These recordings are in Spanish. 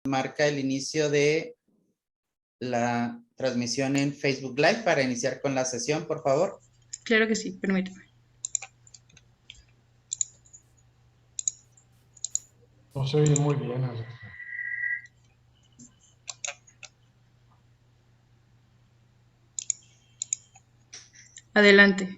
marca el inicio de la transmisión en Facebook Live para iniciar con la sesión, por favor. Claro que sí, permítame. No se oye muy bien. Adelante.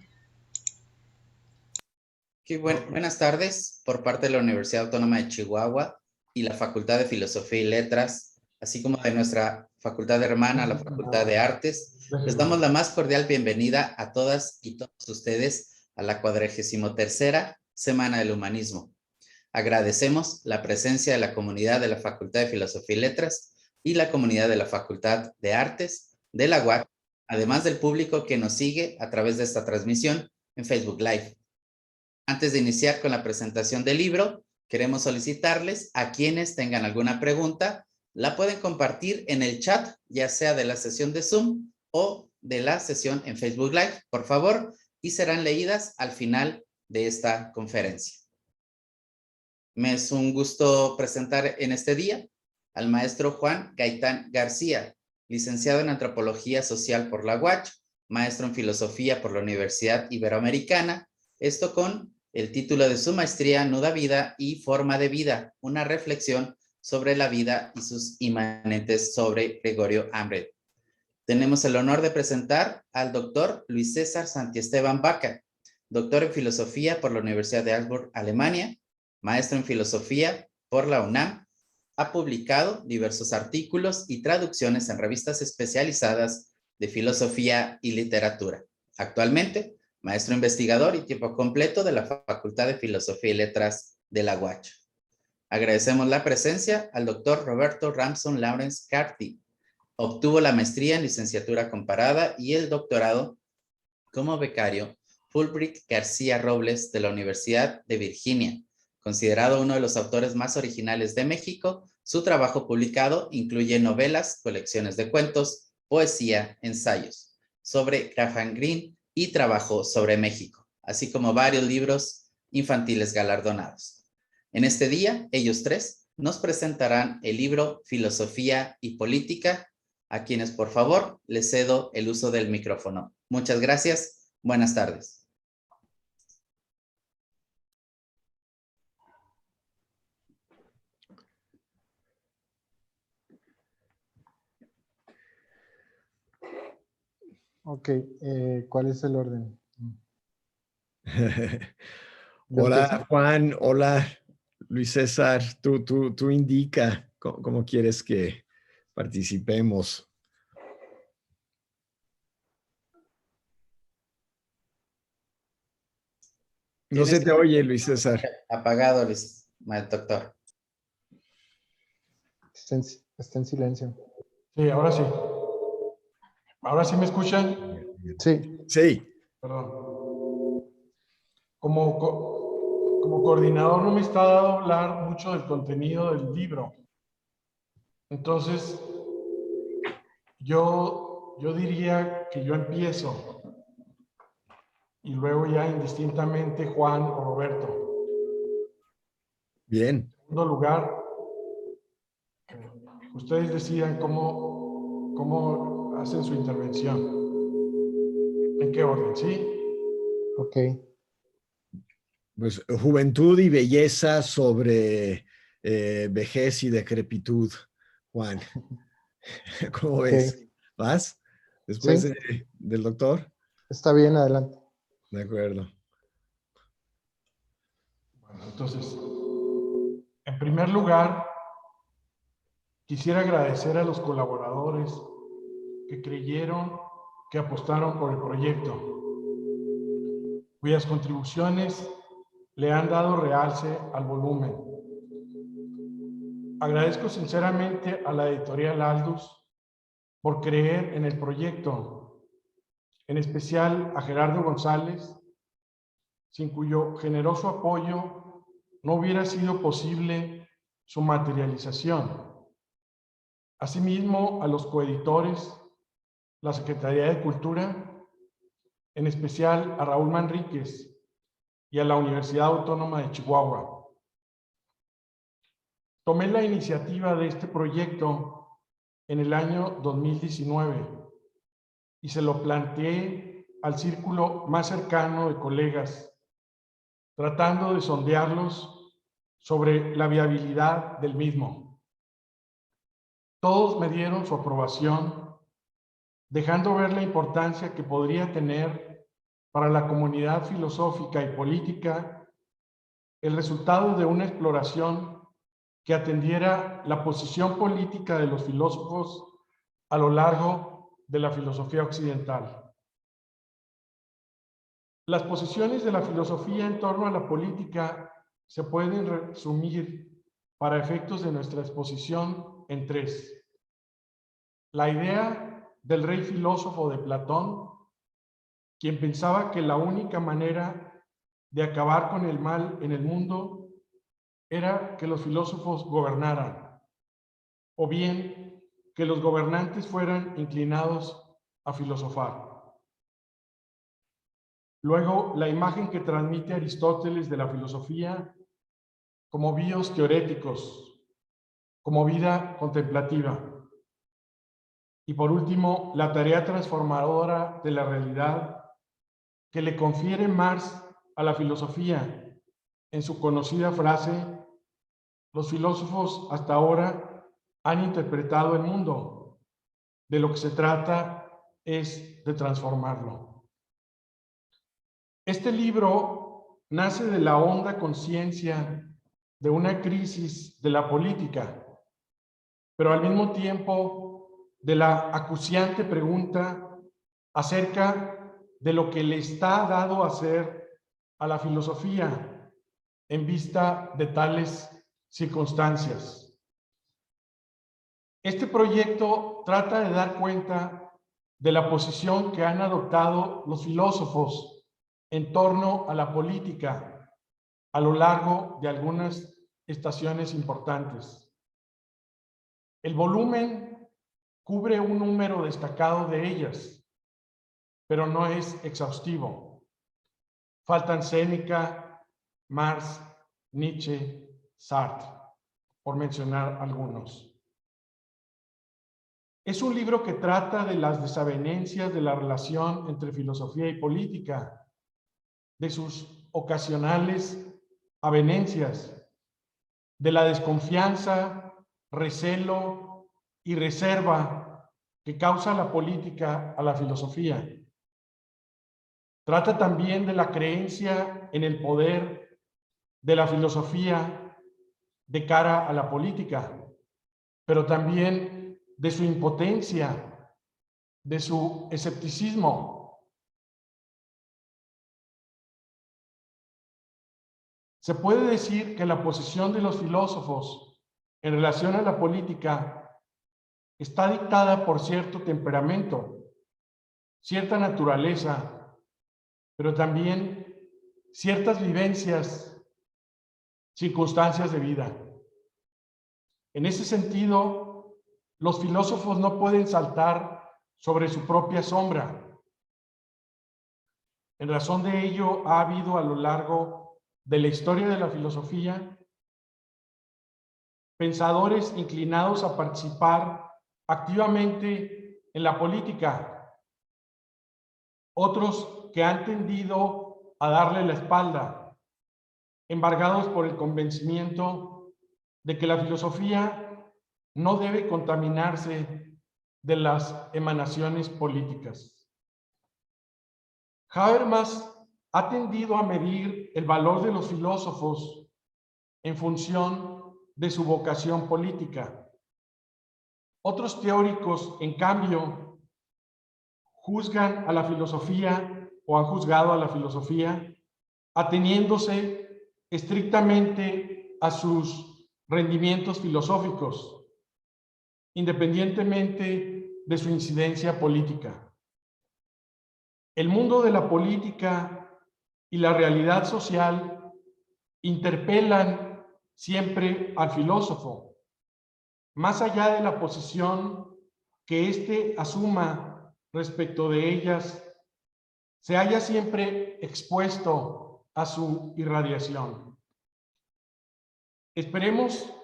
Buenas tardes por parte de la Universidad Autónoma de Chihuahua y la Facultad de Filosofía y Letras, así como de nuestra facultad hermana, la Facultad de Artes. Les damos la más cordial bienvenida a todas y todos ustedes a la 43ª Semana del Humanismo. Agradecemos la presencia de la comunidad de la Facultad de Filosofía y Letras y la comunidad de la Facultad de Artes de la UAC, además del público que nos sigue a través de esta transmisión en Facebook Live. Antes de iniciar con la presentación del libro, queremos solicitarles a quienes tengan alguna pregunta, la pueden compartir en el chat, ya sea de la sesión de Zoom o de la sesión en Facebook Live, por favor, y serán leídas al final de esta conferencia. Me es un gusto presentar en este día al maestro Juan Gaitán García, licenciado en Antropología Social por la UACH, maestro en Filosofía por la Universidad Iberoamericana, esto con el título de su maestría Nuda Vida y Forma de Vida, una reflexión sobre la vida y sus inmanentes sobre Gregorio Hambre. Tenemos el honor de presentar al doctor Luis César Santiesteban Baca, doctor en Filosofía por la Universidad de Augsburg, Alemania, maestro en Filosofía por la UNAM, ha publicado diversos artículos y traducciones en revistas especializadas de filosofía y literatura. Actualmente, maestro investigador y tiempo completo de la Facultad de Filosofía y Letras de la UACH. Agradecemos la presencia al doctor Roberto Ramson Lawrence Carty. Obtuvo la maestría en licenciatura comparada y el doctorado como becario Fulbright García Robles de la Universidad de Virginia. Considerado uno de los autores más originales de México, su trabajo publicado incluye novelas, colecciones de cuentos, poesía, ensayos sobre Graham Greene y trabajo sobre México, así como varios libros infantiles galardonados. En este día, ellos tres nos presentarán el libro Filosofía y Política, a quienes por favor les cedo el uso del micrófono. Muchas gracias. Buenas tardes. Ok, ¿cuál es el orden? Hola Juan, hola Luis César, tú indica cómo quieres que participemos. No se te oye, Luis César. Apagado, Luis, doctor. Está en silencio. Sí, ahora sí. ¿Ahora sí me escuchan? Sí. Sí. Perdón. Como coordinador no me está dando a hablar mucho del contenido del libro. Entonces, yo diría que yo empiezo. Y luego ya indistintamente Juan o Roberto. Bien. En segundo lugar, ustedes decidan cómo hacen su intervención. ¿En qué orden? ¿Sí? Ok. Pues juventud y belleza sobre vejez y decrepitud, Juan. ¿Cómo ves? ¿Vas? Después ¿Sí? del doctor. Está bien, adelante. De acuerdo. Bueno, entonces, en primer lugar, quisiera agradecer a los colaboradores que creyeron, que apostaron por el proyecto, cuyas contribuciones le han dado realce al volumen. Agradezco sinceramente a la editorial Aldus por creer en el proyecto, en especial a Gerardo González, sin cuyo generoso apoyo no hubiera sido posible su materialización. Asimismo, a los coeditores, la Secretaría de Cultura, en especial a Raúl Manríquez y a la Universidad Autónoma de Chihuahua. Tomé la iniciativa de este proyecto en el año 2019 y se lo planteé al círculo más cercano de colegas, tratando de sondearlos sobre la viabilidad del mismo. Todos me dieron su aprobación, dejando ver la importancia que podría tener para la comunidad filosófica y política el resultado de una exploración que atendiera la posición política de los filósofos a lo largo de la filosofía occidental. Las posiciones de la filosofía en torno a la política se pueden resumir para efectos de nuestra exposición en tres. La idea del rey filósofo de Platón, quien pensaba que la única manera de acabar con el mal en el mundo era que los filósofos gobernaran, o bien que los gobernantes fueran inclinados a filosofar. Luego, la imagen que transmite Aristóteles de la filosofía como bios teoréticos, como vida contemplativa. Y por último, la tarea transformadora de la realidad que le confiere Marx a la filosofía en su conocida frase: los filósofos hasta ahora han interpretado el mundo, de lo que se trata es de transformarlo. Este libro nace de la honda conciencia de una crisis de la política, pero al mismo tiempo de la acuciante pregunta acerca de lo que le está dado a hacer a la filosofía en vista de tales circunstancias. Este proyecto trata de dar cuenta de la posición que han adoptado los filósofos en torno a la política a lo largo de algunas estaciones importantes. El volumen cubre un número destacado de ellas, pero no es exhaustivo. Faltan Séneca, Marx, Nietzsche, Sartre, por mencionar algunos. Es un libro que trata de las desavenencias de la relación entre filosofía y política, de sus ocasionales avenencias, de la desconfianza, recelo y reserva que causa la política a la filosofía. Trata también de la creencia en el poder de la filosofía de cara a la política, pero también de su impotencia, de su escepticismo. Se puede decir que la posición de los filósofos en relación a la política está dictada por cierto temperamento, cierta naturaleza, pero también ciertas vivencias, circunstancias de vida. En ese sentido, los filósofos no pueden saltar sobre su propia sombra. En razón de ello, ha habido a lo largo de la historia de la filosofía pensadores inclinados a participar activamente en la política, otros que han tendido a darle la espalda, embargados por el convencimiento de que la filosofía no debe contaminarse de las emanaciones políticas. Habermas ha tendido a medir el valor de los filósofos en función de su vocación política. Otros teóricos, en cambio, juzgan a la filosofía o han juzgado a la filosofía ateniéndose estrictamente a sus rendimientos filosóficos, independientemente de su incidencia política. El mundo de la política y la realidad social interpelan siempre al filósofo, más allá de la posición que éste asuma respecto de ellas, se halla siempre expuesto a su irradiación. Esperemos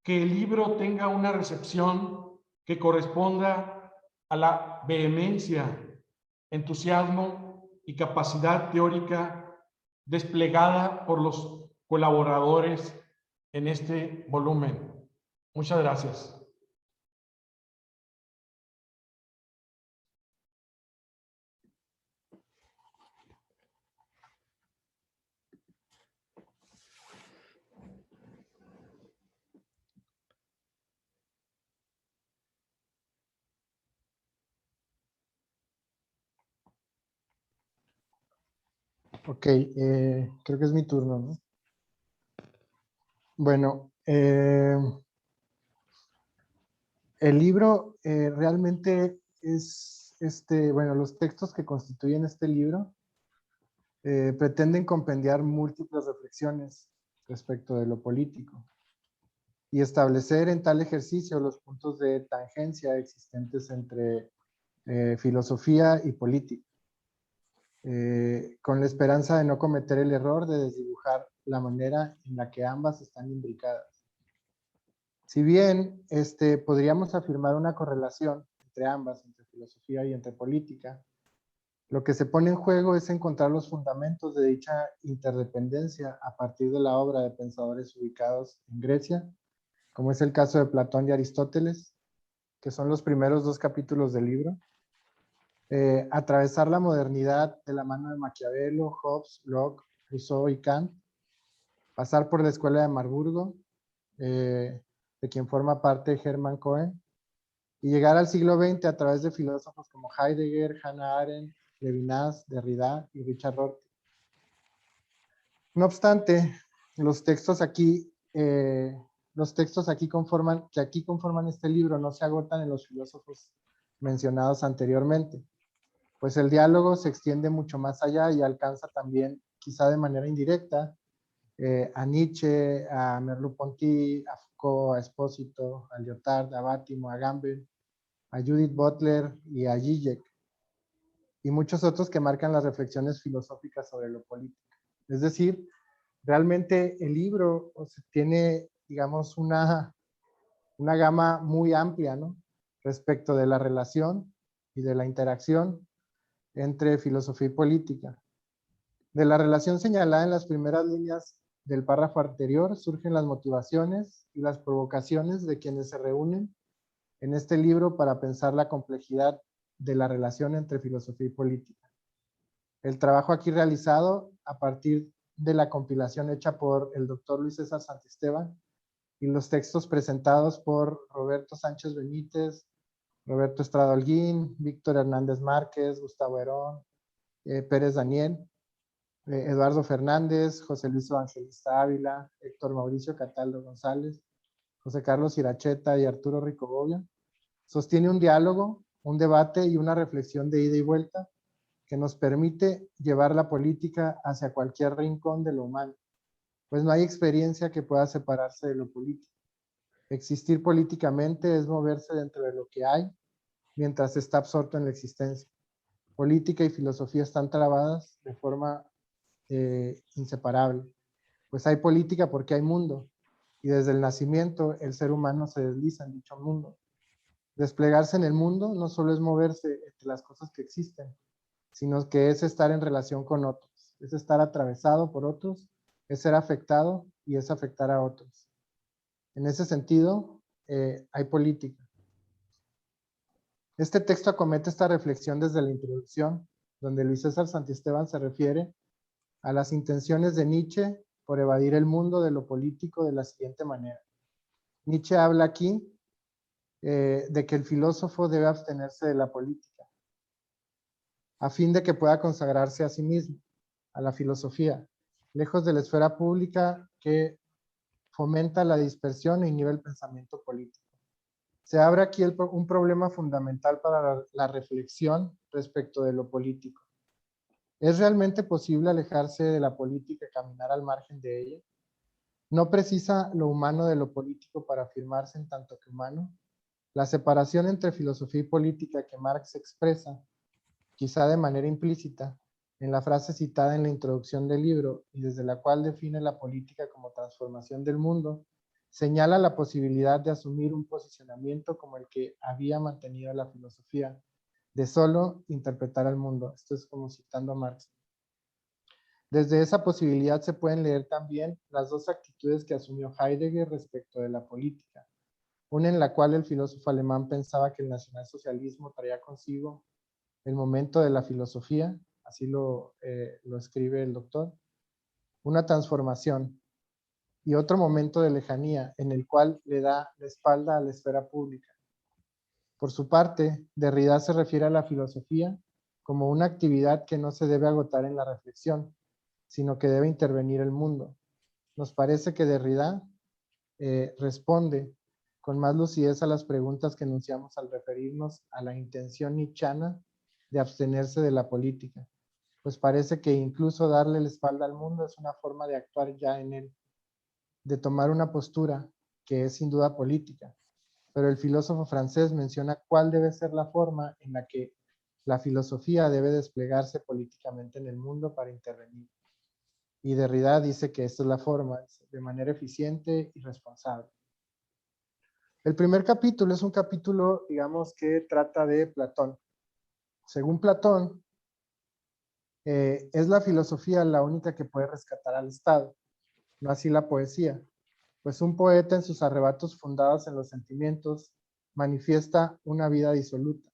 que el libro tenga una recepción que corresponda a la vehemencia, entusiasmo y capacidad teórica desplegada por los colaboradores en este volumen. Muchas gracias. Ok, creo que es mi turno, ¿no? Bueno, el libro realmente es, bueno, los textos que constituyen este libro pretenden compendiar múltiples reflexiones respecto de lo político y establecer en tal ejercicio los puntos de tangencia existentes entre filosofía y política, con la esperanza de no cometer el error de desdibujar la manera en la que ambas están imbricadas. Si bien podríamos afirmar una correlación entre ambas, entre filosofía y entre política, lo que se pone en juego es encontrar los fundamentos de dicha interdependencia a partir de la obra de pensadores ubicados en Grecia, como es el caso de Platón y Aristóteles, que son los primeros 2 capítulos del libro. Atravesar la modernidad de la mano de Maquiavelo, Hobbes, Locke, Rousseau y Kant, pasar por la escuela de Marburgo, de quien forma parte Hermann Cohen, y llegar al siglo XX a través de filósofos como Heidegger, Hannah Arendt, Levinas, Derrida y Richard Rorty. No obstante, los textos aquí conforman este libro no se agotan en los filósofos mencionados anteriormente, pues el diálogo se extiende mucho más allá y alcanza también, quizá de manera indirecta, a Nietzsche, a Merleau-Ponty, a Foucault, a Espósito, a Lyotard, a Bátimo, a Gamble, a Judith Butler y a Zizek, y muchos otros que marcan las reflexiones filosóficas sobre lo político. Es decir, realmente el libro tiene, digamos, una gama muy amplia, ¿no? Respecto de la relación y de la interacción entre filosofía y política. De la relación señalada en las primeras líneas del párrafo anterior surgen las motivaciones y las provocaciones de quienes se reúnen en este libro para pensar la complejidad de la relación entre filosofía y política. El trabajo aquí realizado a partir de la compilación hecha por el doctor Luis César Santisteban y los textos presentados por Roberto Sánchez Benítez, Roberto Estrada Holguín, Víctor Hernández Márquez, Gustavo Herón, Pérez Daniel, Eduardo Fernández, José Luis Evangelista Ávila, Héctor Mauricio Cataldo González, José Carlos Iracheta y Arturo Ricobobia, sostiene un diálogo, un debate y una reflexión de ida y vuelta que nos permite llevar la política hacia cualquier rincón de lo humano, pues no hay experiencia que pueda separarse de lo político. Existir políticamente es moverse dentro de lo que hay, mientras está absorto en la existencia. Política y filosofía están trabadas de forma inseparable, pues hay política porque hay mundo, y desde el nacimiento el ser humano se desliza en dicho mundo. Desplegarse en el mundo no solo es moverse entre las cosas que existen, sino que es estar en relación con otros, es estar atravesado por otros, es ser afectado y es afectar a otros. En ese sentido, hay política. Este texto acomete esta reflexión desde la introducción, donde Luis César Santisteban se refiere a las intenciones de Nietzsche por evadir el mundo de lo político de la siguiente manera. Nietzsche habla aquí de que el filósofo debe abstenerse de la política, a fin de que pueda consagrarse a sí mismo, a la filosofía, lejos de la esfera pública que fomenta la dispersión e inhibe el pensamiento político. Se abre aquí un problema fundamental para la reflexión respecto de lo político. ¿Es realmente posible alejarse de la política y caminar al margen de ella? ¿No precisa lo humano de lo político para afirmarse en tanto que humano? La separación entre filosofía y política que Marx expresa, quizá de manera implícita, en la frase citada en la introducción del libro y desde la cual define la política como transformación del mundo, señala la posibilidad de asumir un posicionamiento como el que había mantenido la filosofía, de solo interpretar al mundo. Esto es como citando a Marx. Desde esa posibilidad se pueden leer también las dos actitudes que asumió Heidegger respecto de la política. Una en la cual el filósofo alemán pensaba que el nacionalsocialismo traía consigo el momento de la filosofía, así lo escribe el doctor, una transformación, y otro momento de lejanía en el cual le da la espalda a la esfera pública. Por su parte, Derrida se refiere a la filosofía como una actividad que no se debe agotar en la reflexión, sino que debe intervenir el mundo. Nos parece que Derrida responde con más lucidez a las preguntas que enunciamos al referirnos a la intención nietzscheana de abstenerse de la política, pues parece que incluso darle la espalda al mundo es una forma de actuar ya en él, de tomar una postura que es sin duda política. Pero el filósofo francés menciona cuál debe ser la forma en la que la filosofía debe desplegarse políticamente en el mundo para intervenir. Y Derrida dice que esta es la forma, de manera eficiente y responsable. El primer capítulo es un capítulo, digamos, que trata de Platón. Según Platón, es la filosofía la única que puede rescatar al Estado, no así la poesía, pues un poeta en sus arrebatos fundados en los sentimientos manifiesta una vida disoluta,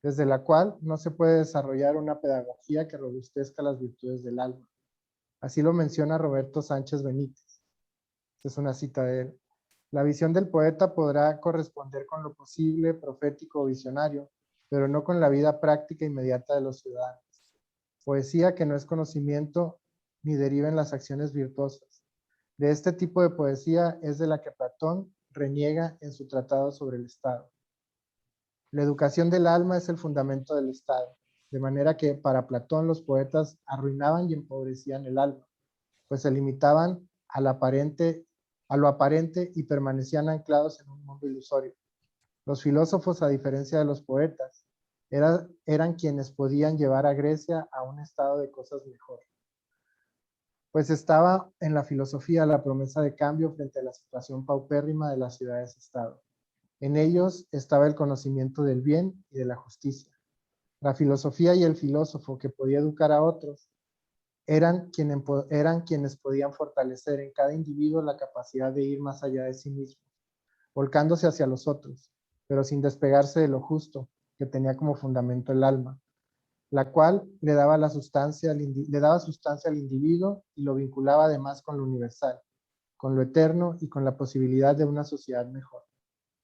desde la cual no se puede desarrollar una pedagogía que robustezca las virtudes del alma. Así lo menciona Roberto Sánchez Benítez. Esta es una cita de él. La visión del poeta podrá corresponder con lo posible, profético o visionario, pero no con la vida práctica inmediata de los ciudadanos. Poesía que no es conocimiento ni deriva en las acciones virtuosas. De este tipo de poesía es de la que Platón reniega en su tratado sobre el Estado. La educación del alma es el fundamento del Estado, de manera que para Platón los poetas arruinaban y empobrecían el alma, pues se limitaban a lo aparente y permanecían anclados en un mundo ilusorio. Los filósofos, a diferencia de los poetas, eran quienes podían llevar a Grecia a un estado de cosas mejor. Pues estaba en la filosofía la promesa de cambio frente a la situación paupérrima de las ciudades-estado. En ellos estaba el conocimiento del bien y de la justicia. La filosofía y el filósofo que podía educar a otros eran quienes podían fortalecer en cada individuo la capacidad de ir más allá de sí mismo, volcándose hacia los otros, pero sin despegarse de lo justo, que tenía como fundamento el alma, la cual le daba sustancia al individuo y lo vinculaba además con lo universal, con lo eterno y con la posibilidad de una sociedad mejor.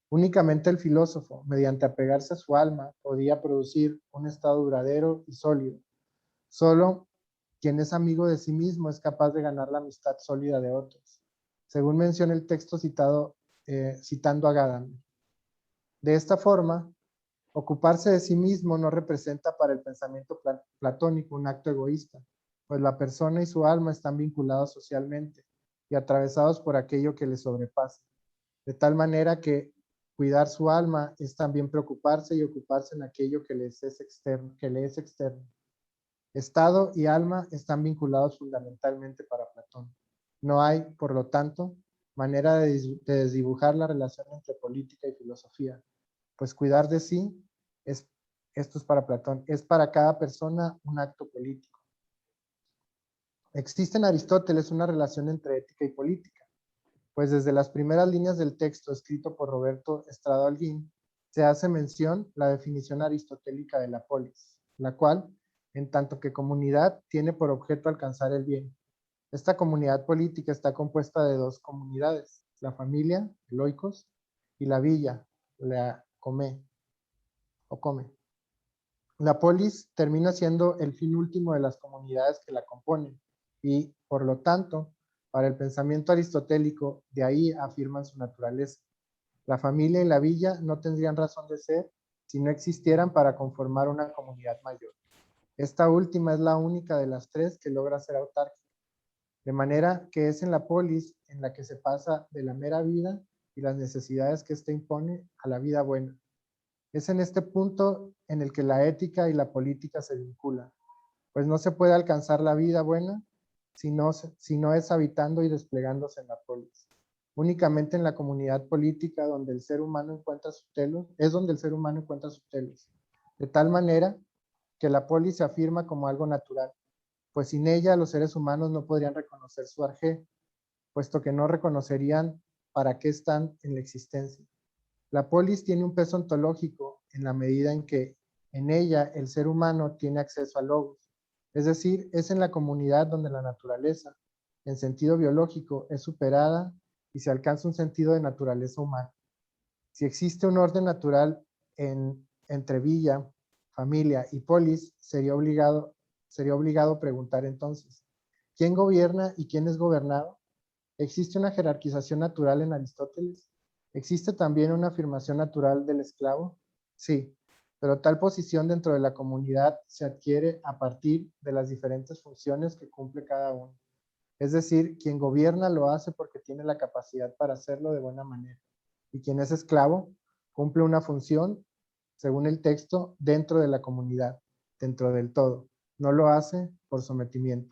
Únicamente el filósofo, mediante apegarse a su alma, podía producir un estado duradero y sólido. Solo quien es amigo de sí mismo es capaz de ganar la amistad sólida de otros, según menciona el texto citando a Gadamer. De esta forma, ocuparse de sí mismo no representa para el pensamiento platónico un acto egoísta, pues la persona y su alma están vinculados socialmente y atravesados por aquello que les sobrepasa, de tal manera que cuidar su alma es también preocuparse y ocuparse en aquello que le es externo. Estado y alma están vinculados fundamentalmente para Platón. No hay, por lo tanto, manera de desdibujar la relación entre política y filosofía, pues cuidar de sí, esto es para Platón, es para cada persona un acto político. Existe en Aristóteles una relación entre ética y política, pues desde las primeras líneas del texto escrito por Roberto Estrada Holguín se hace mención la definición aristotélica de la polis, la cual, en tanto que comunidad, tiene por objeto alcanzar el bien. Esta comunidad política está compuesta de dos comunidades, la familia, el oikos, y la villa, la come. La polis termina siendo el fin último de las comunidades que la componen y, por lo tanto, para el pensamiento aristotélico, de ahí afirman su naturaleza. La familia y la villa no tendrían razón de ser si no existieran para conformar una comunidad mayor. Esta última es la única de las tres que logra ser autárquica, de manera que es en la polis en la que se pasa de la mera vida y las necesidades que ésta impone a la vida buena. Es en este punto en el que la ética y la política se vinculan, pues no se puede alcanzar la vida buena si no es habitando y desplegándose en la polis. Únicamente en la comunidad política donde el ser humano encuentra su telos, es donde el ser humano encuentra sus telos. De tal manera que la polis se afirma como algo natural, pues sin ella los seres humanos no podrían reconocer su arjé, puesto que no reconocerían para qué están en la existencia. La polis tiene un peso ontológico en la medida en que en ella el ser humano tiene acceso al logos, es decir, es en la comunidad donde la naturaleza, en sentido biológico, es superada y se alcanza un sentido de naturaleza humana. Si existe un orden natural entre villa, familia y polis, sería obligado preguntar entonces, ¿quién gobierna y quién es gobernado? ¿Existe una jerarquización natural en Aristóteles? ¿Existe también una afirmación natural del esclavo? Sí, pero tal posición dentro de la comunidad se adquiere a partir de las diferentes funciones que cumple cada uno. Es decir, quien gobierna lo hace porque tiene la capacidad para hacerlo de buena manera. Y quien es esclavo cumple una función, según el texto, dentro de la comunidad, dentro del todo. No lo hace por sometimiento.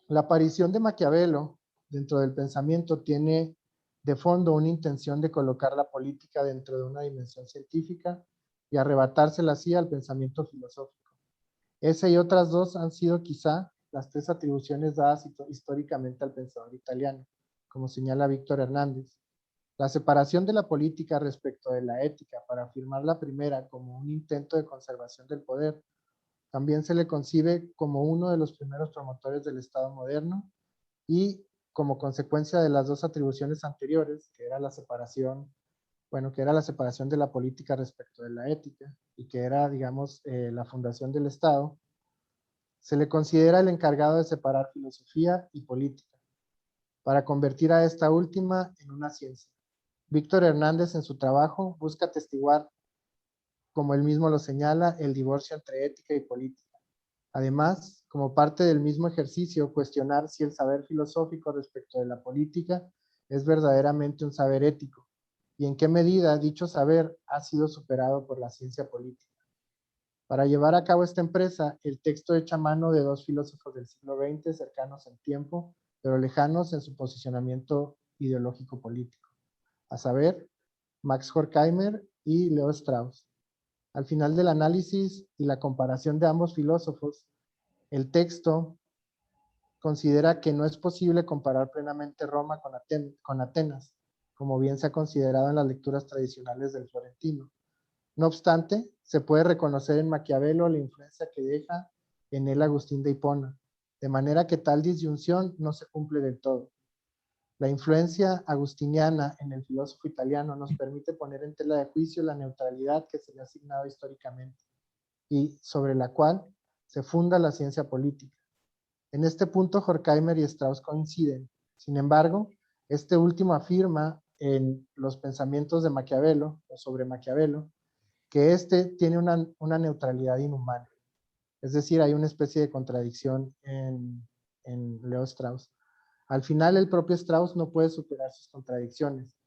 La aparición de Maquiavelo dentro del pensamiento tiene de fondo una intención de colocar la política dentro de una dimensión científica y arrebatársela así al pensamiento filosófico. Esa y otras dos han sido quizá las tres atribuciones dadas históricamente al pensador italiano, como señala Víctor Hernández. La separación de la política respecto de la ética para afirmar la primera como un intento de conservación del poder. También se le concibe como uno de los primeros promotores del Estado moderno y como consecuencia de las dos atribuciones anteriores, que era la separación de la política respecto de la ética y que era, digamos, la fundación del Estado, se le considera el encargado de separar filosofía y política, para convertir a esta última en una ciencia. Víctor Hernández en su trabajo busca atestiguar, como él mismo lo señala, el divorcio entre ética y política. Además, como parte del mismo ejercicio, cuestionar si el saber filosófico respecto de la política es verdaderamente un saber ético y en qué medida dicho saber ha sido superado por la ciencia política. Para llevar a cabo esta empresa, el texto echa mano de dos filósofos del siglo XX cercanos en tiempo, pero lejanos en su posicionamiento ideológico político, a saber, Max Horkheimer y Leo Strauss. Al final del análisis y la comparación de ambos filósofos, el texto considera que no es posible comparar plenamente Roma con Atenas, como bien se ha considerado en las lecturas tradicionales del florentino. No obstante, se puede reconocer en Maquiavelo la influencia que deja en él Agustín de Hipona, de manera que tal disyunción no se cumple del todo. La influencia agustiniana en el filósofo italiano nos permite poner en tela de juicio la neutralidad que se le ha asignado históricamente y sobre la cual se funda la ciencia política. En este punto, Horkheimer y Strauss coinciden. Sin embargo, este último afirma en los pensamientos de Maquiavelo, o sobre Maquiavelo, que éste tiene una neutralidad inhumana. Es decir, hay una especie de contradicción en Leo Strauss. Al final, el propio Strauss no puede superar sus contradicciones,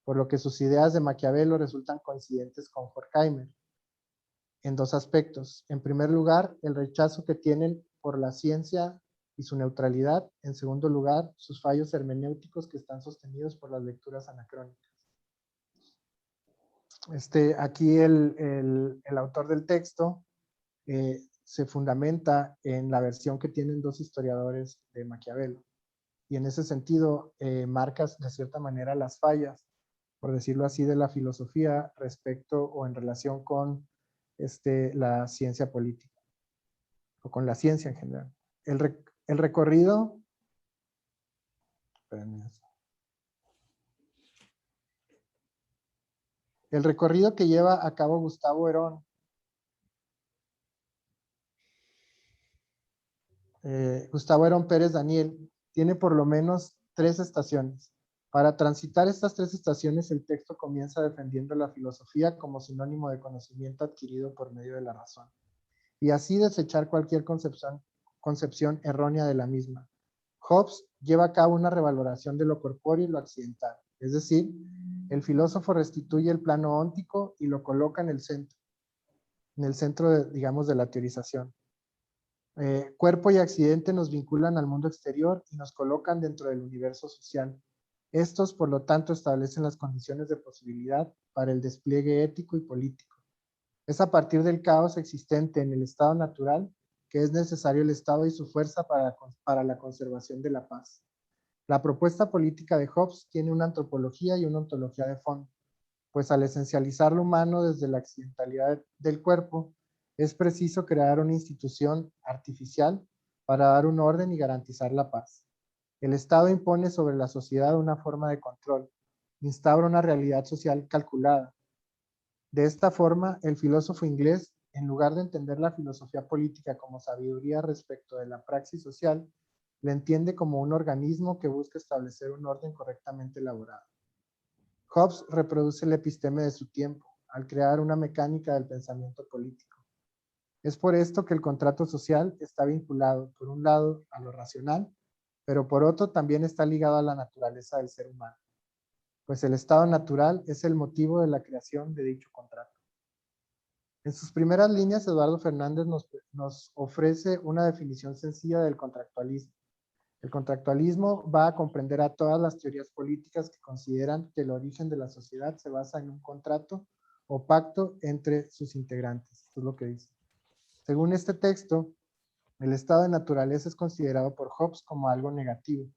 por lo que sus ideas de Maquiavelo resultan coincidentes con Horkheimer en dos aspectos. En primer lugar, el rechazo que tienen por la ciencia y su neutralidad. En segundo lugar, sus fallos hermenéuticos que están sostenidos por las lecturas anacrónicas. Aquí el autor del texto se fundamenta en la versión que tienen dos historiadores de Maquiavelo. Y en ese sentido, marcas de cierta manera las fallas, por decirlo así, de la filosofía respecto o en relación con la ciencia política, o con la ciencia en general. El recorrido... El recorrido que lleva a cabo Gustavo Herón Pérez Daniel tiene por lo menos 3 estaciones. Para transitar estas 3 estaciones, el texto comienza defendiendo la filosofía como sinónimo de conocimiento adquirido por medio de la razón, y así desechar cualquier concepción errónea de la misma. Hobbes lleva a cabo una revaloración de lo corpóreo y lo accidental, es decir, el filósofo restituye el plano óntico y lo coloca en el centro digamos, de la teorización. Cuerpo y accidente nos vinculan al mundo exterior y nos colocan dentro del universo social. Estos, por lo tanto, establecen las condiciones de posibilidad para el despliegue ético y político. Es a partir del caos existente en el estado natural que es necesario el Estado y su fuerza para la conservación de la paz. La propuesta política de Hobbes tiene una antropología y una ontología de fondo, pues al esencializar lo humano desde la accidentalidad del cuerpo, es preciso crear una institución artificial para dar un orden y garantizar la paz. El Estado impone sobre la sociedad una forma de control, instaura una realidad social calculada. De esta forma, el filósofo inglés, en lugar de entender la filosofía política como sabiduría respecto de la praxis social, la entiende como un organismo que busca establecer un orden correctamente elaborado. Hobbes reproduce el episteme de su tiempo, al crear una mecánica del pensamiento político. Es por esto que el contrato social está vinculado, por un lado, a lo racional, pero por otro también está ligado a la naturaleza del ser humano, pues el estado natural es el motivo de la creación de dicho contrato. En sus primeras líneas, Eduardo Fernández nos ofrece una definición sencilla del contractualismo. El contractualismo va a comprender a todas las teorías políticas que consideran que el origen de la sociedad se basa en un contrato o pacto entre sus integrantes. Esto es lo que dice. Según este texto, el estado de naturaleza es considerado por Hobbes como algo negativo,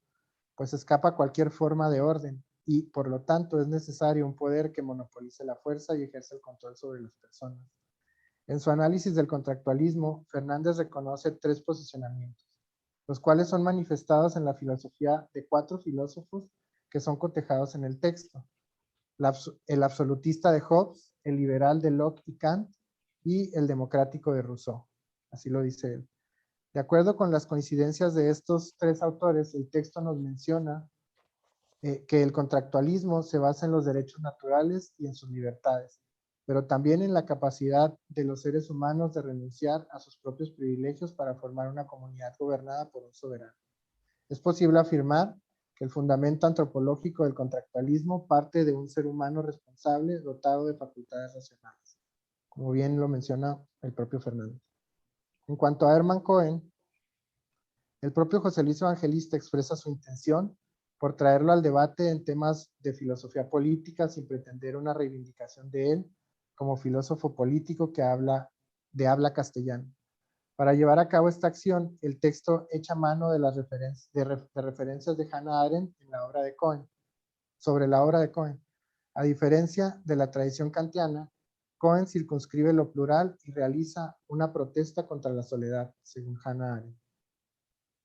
pues escapa a cualquier forma de orden y, por lo tanto, es necesario un poder que monopolice la fuerza y ejerce el control sobre las personas. En su análisis del contractualismo, Fernández reconoce tres posicionamientos, los cuales son manifestados en la filosofía de cuatro filósofos que son cotejados en el texto: el absolutista de Hobbes, el liberal de Locke y Kant, y el democrático de Rousseau. Así lo dice él. De acuerdo con las coincidencias de estos tres autores, el texto nos menciona que el contractualismo se basa en los derechos naturales y en sus libertades, pero también en la capacidad de los seres humanos de renunciar a sus propios privilegios para formar una comunidad gobernada por un soberano. Es posible afirmar que el fundamento antropológico del contractualismo parte de un ser humano responsable dotado de facultades racionales, como bien lo menciona el propio Fernández. En cuanto a Hermann Cohen, el propio José Luis Evangelista expresa su intención por traerlo al debate en temas de filosofía política sin pretender una reivindicación de él como filósofo político que habla castellano. Para llevar a cabo esta acción, el texto echa mano de las referencias de Hannah Arendt en la obra de Cohen, sobre la obra de Cohen. A diferencia de la tradición kantiana, Cohen circunscribe lo plural y realiza una protesta contra la soledad, según Hannah Arendt.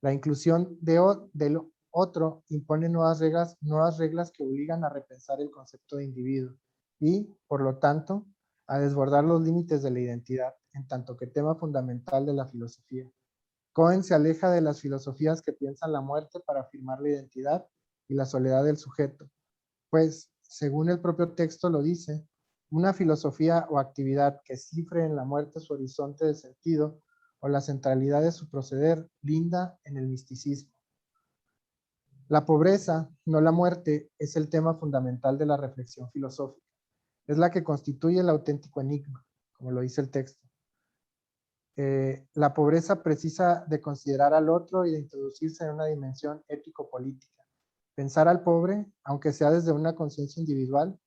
La inclusión del otro impone nuevas reglas que obligan a repensar el concepto de individuo y, por lo tanto, a desbordar los límites de la identidad, en tanto que tema fundamental de la filosofía. Cohen se aleja de las filosofías que piensan la muerte para afirmar la identidad y la soledad del sujeto, pues, según el propio texto lo dice, una filosofía o actividad que cifre en la muerte su horizonte de sentido o la centralidad de su proceder linda en el misticismo. La pobreza, no la muerte, es el tema fundamental de la reflexión filosófica. Es la que constituye el auténtico enigma, como lo dice el texto. La pobreza precisa de considerar al otro y de introducirse en una dimensión ético-política. Pensar al pobre, aunque sea desde una conciencia individual,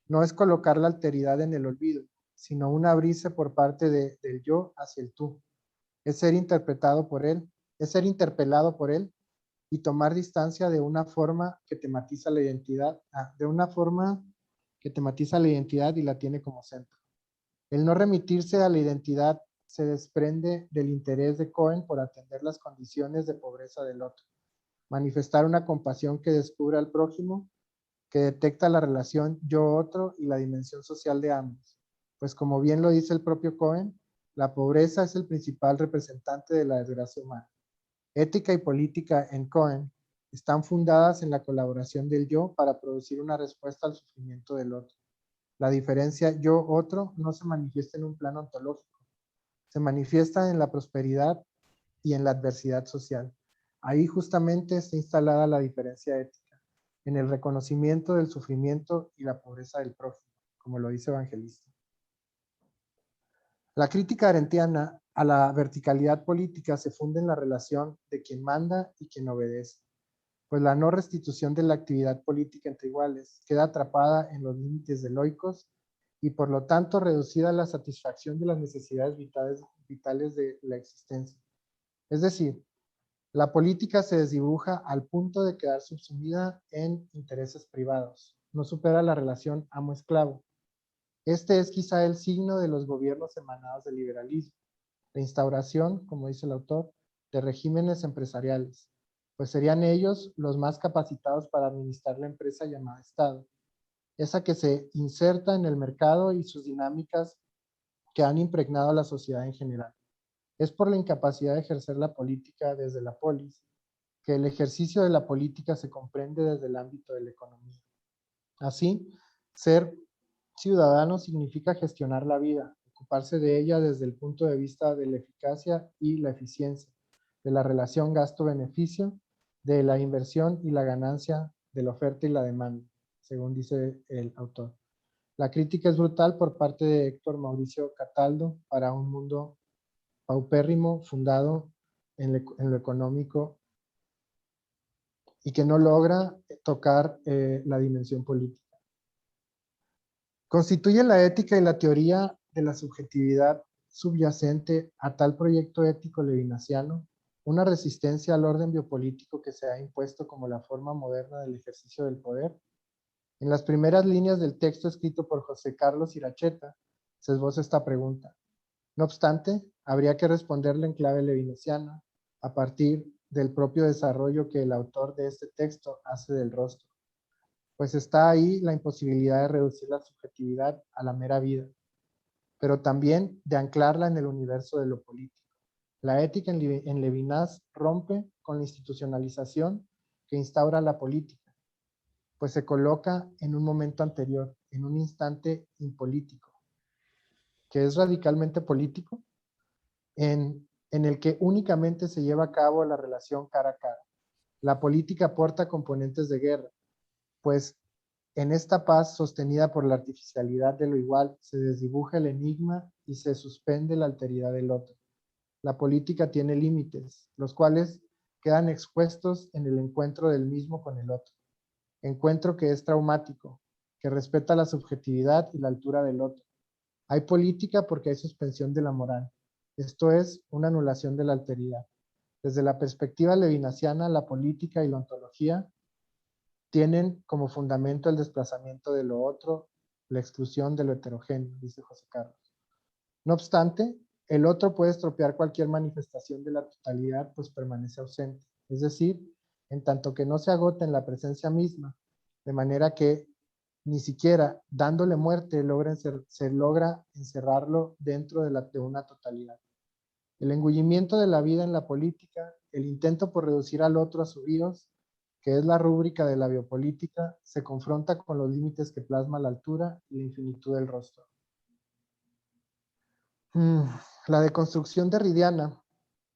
no es colocar la alteridad en el olvido, sino un abrirse por parte del yo hacia el tú. Es ser interpretado por él, es ser interpelado por él y tomar distancia de una forma que tematiza la identidad, y la tiene como centro. El no remitirse a la identidad se desprende del interés de Cohen por atender las condiciones de pobreza del otro, manifestar una compasión que descubre al prójimo, que detecta la relación yo-otro y la dimensión social de ambos, pues como bien lo dice el propio Cohen, la pobreza es el principal representante de la desgracia humana. Ética y política en Cohen están fundadas en la colaboración del yo para producir una respuesta al sufrimiento del otro. La diferencia yo-otro no se manifiesta en un plano ontológico, se manifiesta en la prosperidad y en la adversidad social. Ahí justamente está instalada la diferencia ética, en el reconocimiento del sufrimiento y la pobreza del prójimo, como lo dice Evangelista. La crítica arendtiana a la verticalidad política se funde en la relación de quien manda y quien obedece, pues la no restitución de la actividad política entre iguales queda atrapada en los límites del oikos y por lo tanto reducida a la satisfacción de las necesidades vitales de la existencia. Es decir, la política se desdibuja al punto de quedar subsumida en intereses privados. No supera la relación amo-esclavo. Este es quizá el signo de los gobiernos emanados del liberalismo, la instauración, como dice el autor, de regímenes empresariales, pues serían ellos los más capacitados para administrar la empresa llamada Estado, esa que se inserta en el mercado y sus dinámicas que han impregnado a la sociedad en general. Es por la incapacidad de ejercer la política desde la polis que el ejercicio de la política se comprende desde el ámbito de la economía. Así, ser ciudadano significa gestionar la vida, ocuparse de ella desde el punto de vista de la eficacia y la eficiencia, de la relación gasto-beneficio, de la inversión y la ganancia, de la oferta y la demanda, según dice el autor. La crítica es brutal por parte de Héctor Mauricio Cataldo para un mundo paupérrimo fundado en lo económico y que no logra tocar la dimensión política. Constituye la ética y la teoría de la subjetividad subyacente a tal proyecto ético levinasiano una resistencia al orden biopolítico que se ha impuesto como la forma moderna del ejercicio del poder. En las primeras líneas del texto escrito por José Carlos Iracheta se esboza esta pregunta. No obstante, habría que responderle en clave levinasiana a partir del propio desarrollo que el autor de este texto hace del rostro. Pues está ahí la imposibilidad de reducir la subjetividad a la mera vida, pero también de anclarla en el universo de lo político. La ética en Levinas rompe con la institucionalización que instaura la política, pues se coloca en un momento anterior, en un instante impolítico, que es radicalmente político, en el que únicamente se lleva a cabo la relación cara a cara. La política aporta componentes de guerra, pues en esta paz sostenida por la artificialidad de lo igual se desdibuja el enigma y se suspende la alteridad del otro. La política tiene límites, los cuales quedan expuestos en el encuentro del mismo con el otro. Encuentro que es traumático, que respeta la subjetividad y la altura del otro. Hay política porque hay suspensión de la moral. Esto es una anulación de la alteridad. Desde la perspectiva levinasiana, la política y la ontología tienen como fundamento el desplazamiento de lo otro, la exclusión de lo heterogéneo, dice José Carlos. No obstante, el otro puede estropear cualquier manifestación de la totalidad, pues permanece ausente. Es decir, en tanto que no se agota en la presencia misma, de manera que ni siquiera dándole muerte se logra encerrarlo dentro de una totalidad. El engullimiento de la vida en la política, el intento por reducir al otro a su bios, que es la rúbrica de la biopolítica, se confronta con los límites que plasma la altura y la infinitud del rostro. La deconstrucción derridiana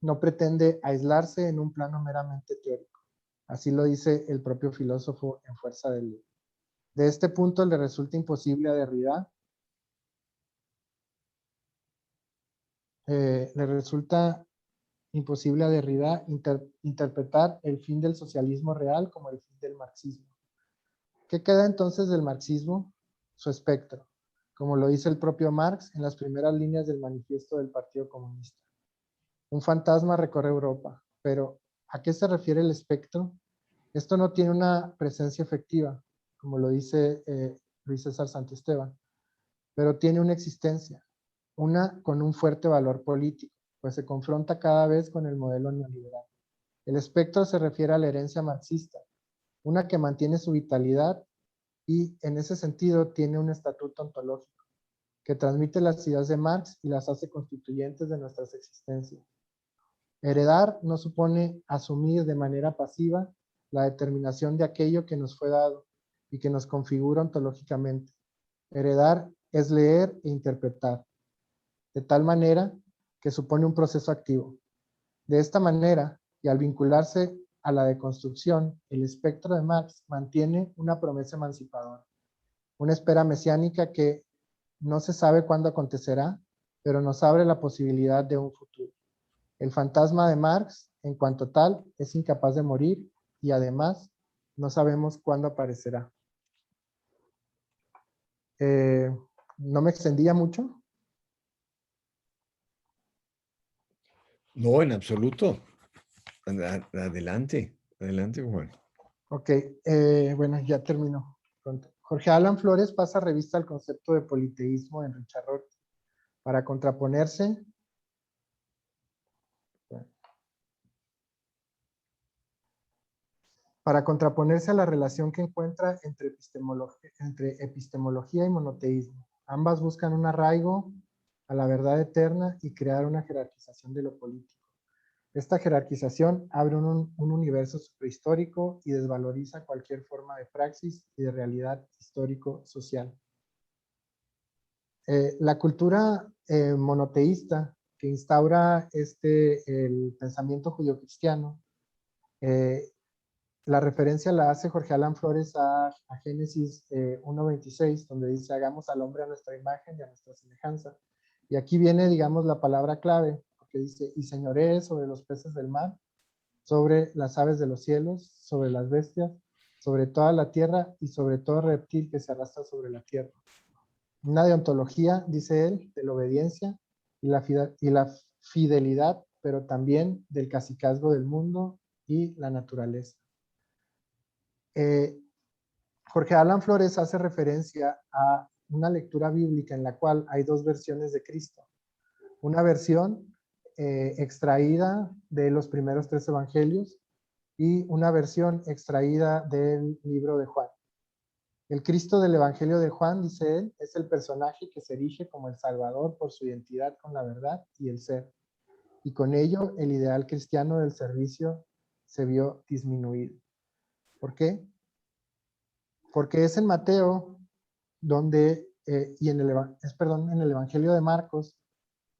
no pretende aislarse en un plano meramente teórico. Así lo dice el propio filósofo en Fuerza del Libro. De este punto le resulta imposible a Derrida interpretar el fin del socialismo real como el fin del marxismo. ¿Qué queda entonces del marxismo? Su espectro, como lo dice el propio Marx en las primeras líneas del manifiesto del Partido Comunista. Un fantasma recorre Europa, pero ¿a qué se refiere el espectro? Esto no tiene una presencia efectiva, como lo dice Luis César Santisteban, pero tiene una existencia, una con un fuerte valor político, pues se confronta cada vez con el modelo neoliberal. El espectro se refiere a la herencia marxista, una que mantiene su vitalidad y en ese sentido tiene un estatuto ontológico, que transmite las ideas de Marx y las hace constituyentes de nuestras existencias. Heredar no supone asumir de manera pasiva la determinación de aquello que nos fue dado y que nos configura ontológicamente. Heredar es leer e interpretar, de tal manera que supone un proceso activo. De esta manera, y al vincularse a la deconstrucción, el espectro de Marx mantiene una promesa emancipadora, una espera mesiánica que no se sabe cuándo acontecerá, pero nos abre la posibilidad de un futuro. El fantasma de Marx, en cuanto tal, es incapaz de morir y además no sabemos cuándo aparecerá. ¿No me extendía mucho? No, en absoluto. Adelante, adelante, Juan. Ok, bueno, ya terminó. Jorge Alan Flores pasa revista al concepto de politeísmo en Richard Rorty para contraponerse a la relación que encuentra entre epistemología y monoteísmo. Ambas buscan un arraigo a la verdad eterna y crear una jerarquización de lo político. Esta jerarquización abre un universo prehistórico y desvaloriza cualquier forma de praxis y de realidad histórico-social. La cultura monoteísta que instaura el pensamiento judio-cristiano, la referencia la hace Jorge Alan Flores a Génesis 1.26, donde dice, hagamos al hombre a nuestra imagen y a nuestra semejanza. Y aquí viene, digamos, la palabra clave, que dice, y señoree sobre los peces del mar, sobre las aves de los cielos, sobre las bestias, sobre toda la tierra y sobre todo reptil que se arrastra sobre la tierra. Una deontología, dice él, de la obediencia y la fidelidad, pero también del cacicazgo del mundo y la naturaleza. Jorge Alan Flores hace referencia a una lectura bíblica en la cual hay dos versiones de Cristo. Una versión extraída de los primeros 3 evangelios y una versión extraída del libro de Juan. El Cristo del Evangelio de Juan, dice él, es el personaje que se erige como el Salvador por su identidad con la verdad y el ser. Y con ello el ideal cristiano del servicio se vio disminuido. ¿Por qué? Porque es en Mateo donde, en el Evangelio de Marcos,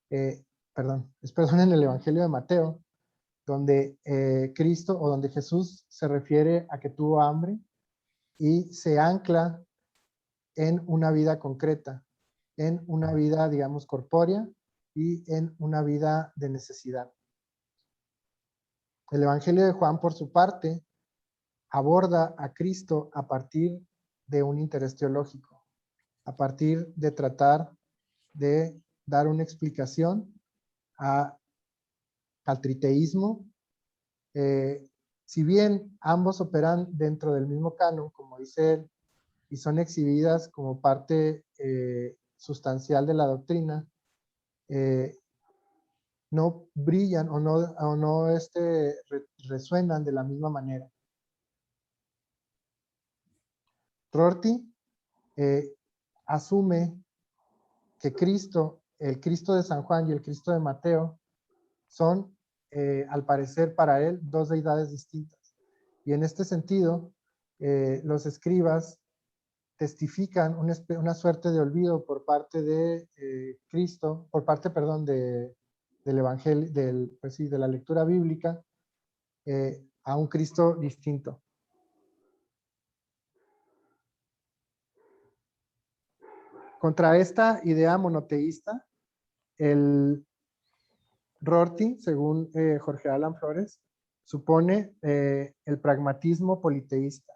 en el Evangelio de Mateo, donde Cristo o donde Jesús se refiere a que tuvo hambre y se ancla en una vida concreta, en una vida, digamos, corpórea y en una vida de necesidad. El Evangelio de Juan, por su parte, aborda a Cristo a partir de un interés teológico, a partir de tratar de dar una explicación al triteísmo. Si bien ambos operan dentro del mismo canon, como dice él, y son exhibidas como parte sustancial de la doctrina, no brillan o no resuenan de la misma manera. Rorty asume que Cristo, el Cristo de San Juan y el Cristo de Mateo, son, al parecer para él, dos deidades distintas. Y en este sentido, los escribas testifican una suerte de olvido por parte de Cristo, por parte, perdón, del Evangelio, de la lectura bíblica, a un Cristo distinto. Contra esta idea monoteísta, el Rorty, según Jorge Alan Flores, supone el pragmatismo politeísta.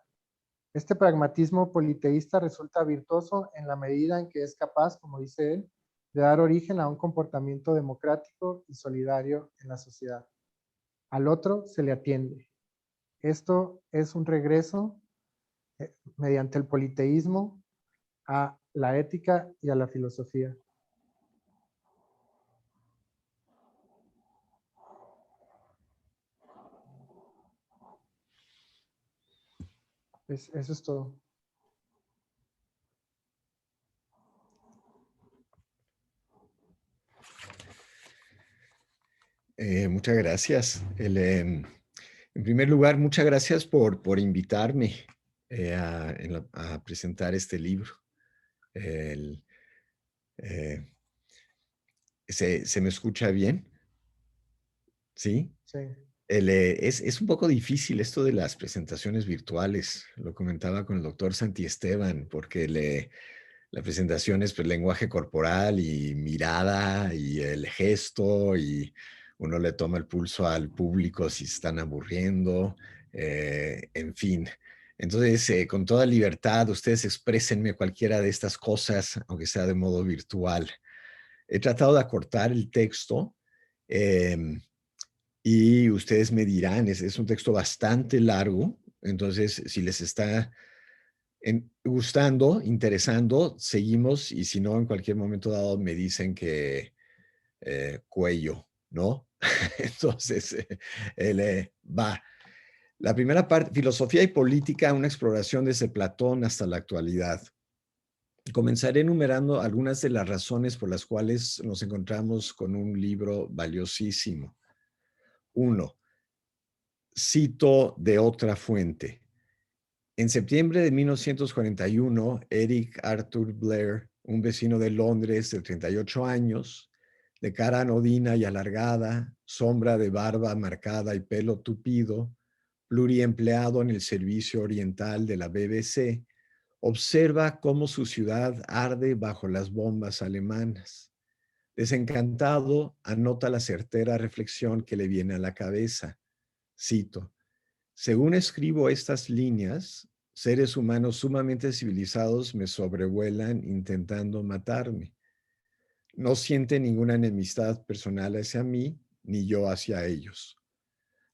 Este pragmatismo politeísta resulta virtuoso en la medida en que es capaz, como dice él, de dar origen a un comportamiento democrático y solidario en la sociedad. Al otro se le atiende. Esto es un regreso mediante el politeísmo a la ética y a la filosofía. Eso es todo. Muchas gracias. En primer lugar, muchas gracias por invitarme a presentar este libro. ¿Se me escucha bien? ¿Sí? Sí. Es un poco difícil esto de las presentaciones virtuales. Lo comentaba con el doctor Santiesteban, porque la presentación es pues, lenguaje corporal y mirada y el gesto y uno le toma el pulso al público si se están aburriendo, en fin. Entonces, con toda libertad, ustedes exprésenme cualquiera de estas cosas, aunque sea de modo virtual. He tratado de acortar el texto y ustedes me dirán, es un texto bastante largo, entonces si les está gustando, interesando, seguimos y si no, en cualquier momento dado me dicen que cuello, ¿no? Entonces, va. La primera parte, filosofía y política, una exploración desde Platón hasta la actualidad. Comenzaré enumerando algunas de las razones por las cuales nos encontramos con un libro valiosísimo. 1. Cito de otra fuente. En septiembre de 1941, Eric Arthur Blair, un vecino de Londres de 38 años, de cara anodina y alargada, sombra de barba marcada y pelo tupido, pluriempleado en el servicio oriental de la BBC, observa cómo su ciudad arde bajo las bombas alemanas. Desencantado, anota la certera reflexión que le viene a la cabeza. Cito: según escribo estas líneas, seres humanos sumamente civilizados me sobrevuelan intentando matarme. No sienten ninguna enemistad personal hacia mí, ni yo hacia ellos.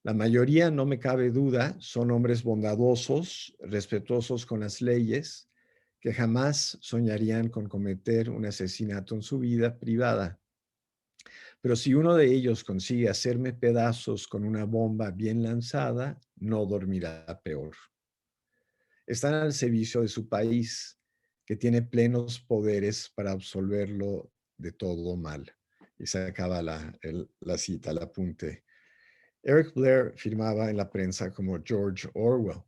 La mayoría, no me cabe duda, son hombres bondadosos, respetuosos con las leyes, que jamás soñarían con cometer un asesinato en su vida privada. Pero si uno de ellos consigue hacerme pedazos con una bomba bien lanzada, no dormirá peor. Están al servicio de su país, que tiene plenos poderes para absolverlo de todo mal. Y se acaba la cita, el apunte. Eric Blair firmaba en la prensa como George Orwell.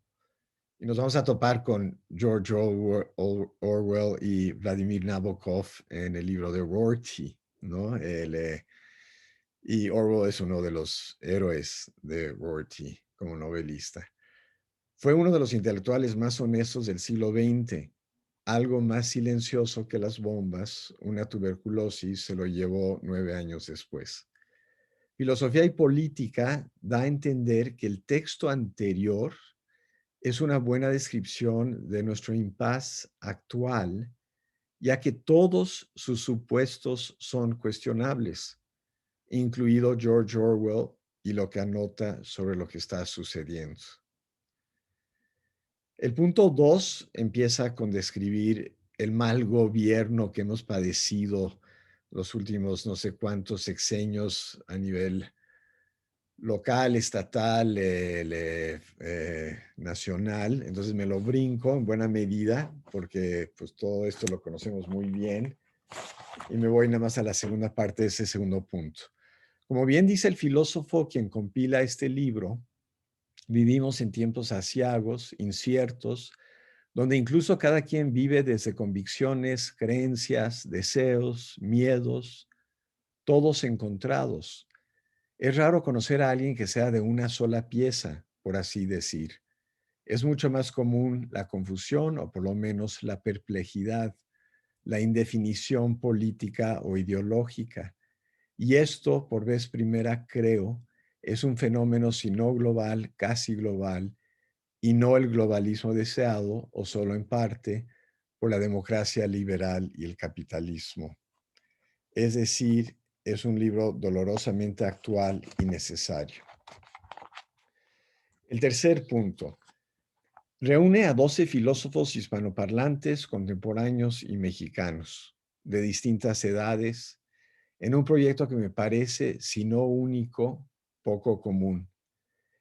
Y nos vamos a topar con George Orwell y Vladimir Nabokov en el libro de Rorty, ¿no? Y Orwell es uno de los héroes de Rorty como novelista. Fue uno de los intelectuales más honestos del siglo XX. Algo más silencioso que las bombas, una tuberculosis, se lo llevó 9 años después. Filosofía y política da a entender que el texto anterior es una buena descripción de nuestro impas actual, ya que todos sus supuestos son cuestionables, incluido George Orwell y lo que anota sobre lo que está sucediendo. El punto 2 empieza con describir el mal gobierno que hemos padecido los últimos no sé cuántos sexenios a nivel local, estatal, nacional. Entonces me lo brinco en buena medida porque pues todo esto lo conocemos muy bien y me voy nada más a la segunda parte de ese segundo punto. Como bien dice el filósofo quien compila este libro, vivimos en tiempos aciagos, inciertos, donde incluso cada quien vive desde convicciones, creencias, deseos, miedos, todos encontrados. Es raro conocer a alguien que sea de una sola pieza, por así decir. Es mucho más común la confusión o por lo menos la perplejidad, la indefinición política o ideológica. Y esto, por vez primera, creo, es un fenómeno si no global, casi global, y no el globalismo deseado, o solo en parte, por la democracia liberal y el capitalismo. Es decir, es un libro dolorosamente actual y necesario. El tercer punto. Reúne a 12 filósofos hispanoparlantes, contemporáneos y mexicanos, de distintas edades, en un proyecto que me parece, si no único, poco común.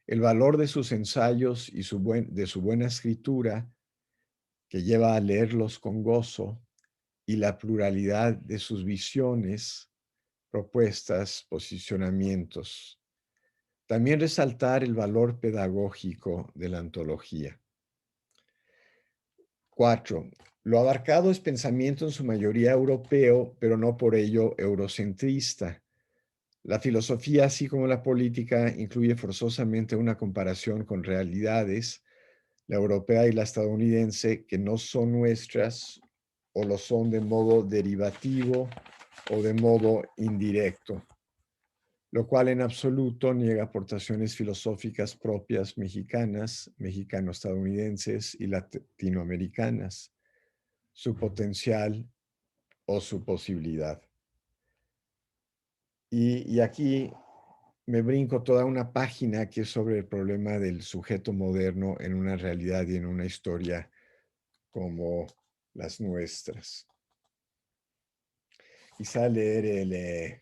El valor de sus ensayos y de su buena escritura, que lleva a leerlos con gozo, y la pluralidad de sus visiones, propuestas, posicionamientos. También resaltar el valor pedagógico de la antología. 4. Lo abarcado es pensamiento en su mayoría europeo, pero no por ello eurocentrista. La filosofía, así como la política, incluye forzosamente una comparación con realidades, la europea y la estadounidense, que no son nuestras o lo son de modo derivativo o de modo indirecto, lo cual en absoluto niega aportaciones filosóficas propias mexicanas, mexicano-estadounidenses y latinoamericanas, su potencial o su posibilidad. Y aquí me brinco toda una página que es sobre el problema del sujeto moderno en una realidad y en una historia como las nuestras. Quizá leer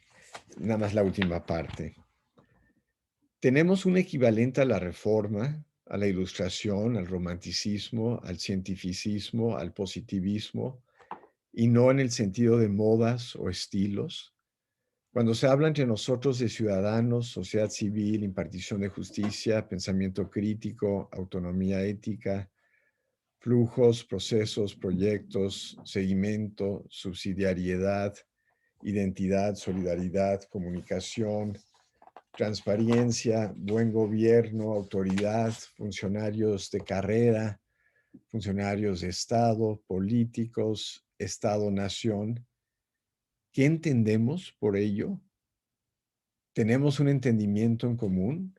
nada más la última parte. Tenemos un equivalente a la Reforma, a la Ilustración, al Romanticismo, al Cientificismo, al Positivismo, y no en el sentido de modas o estilos. Cuando se habla entre nosotros de ciudadanos, sociedad civil, impartición de justicia, pensamiento crítico, autonomía ética, flujos, procesos, proyectos, seguimiento, subsidiariedad, identidad, solidaridad, comunicación, transparencia, buen gobierno, autoridad, funcionarios de carrera, funcionarios de Estado, políticos, Estado-nación. ¿Qué entendemos por ello? ¿Tenemos un entendimiento en común?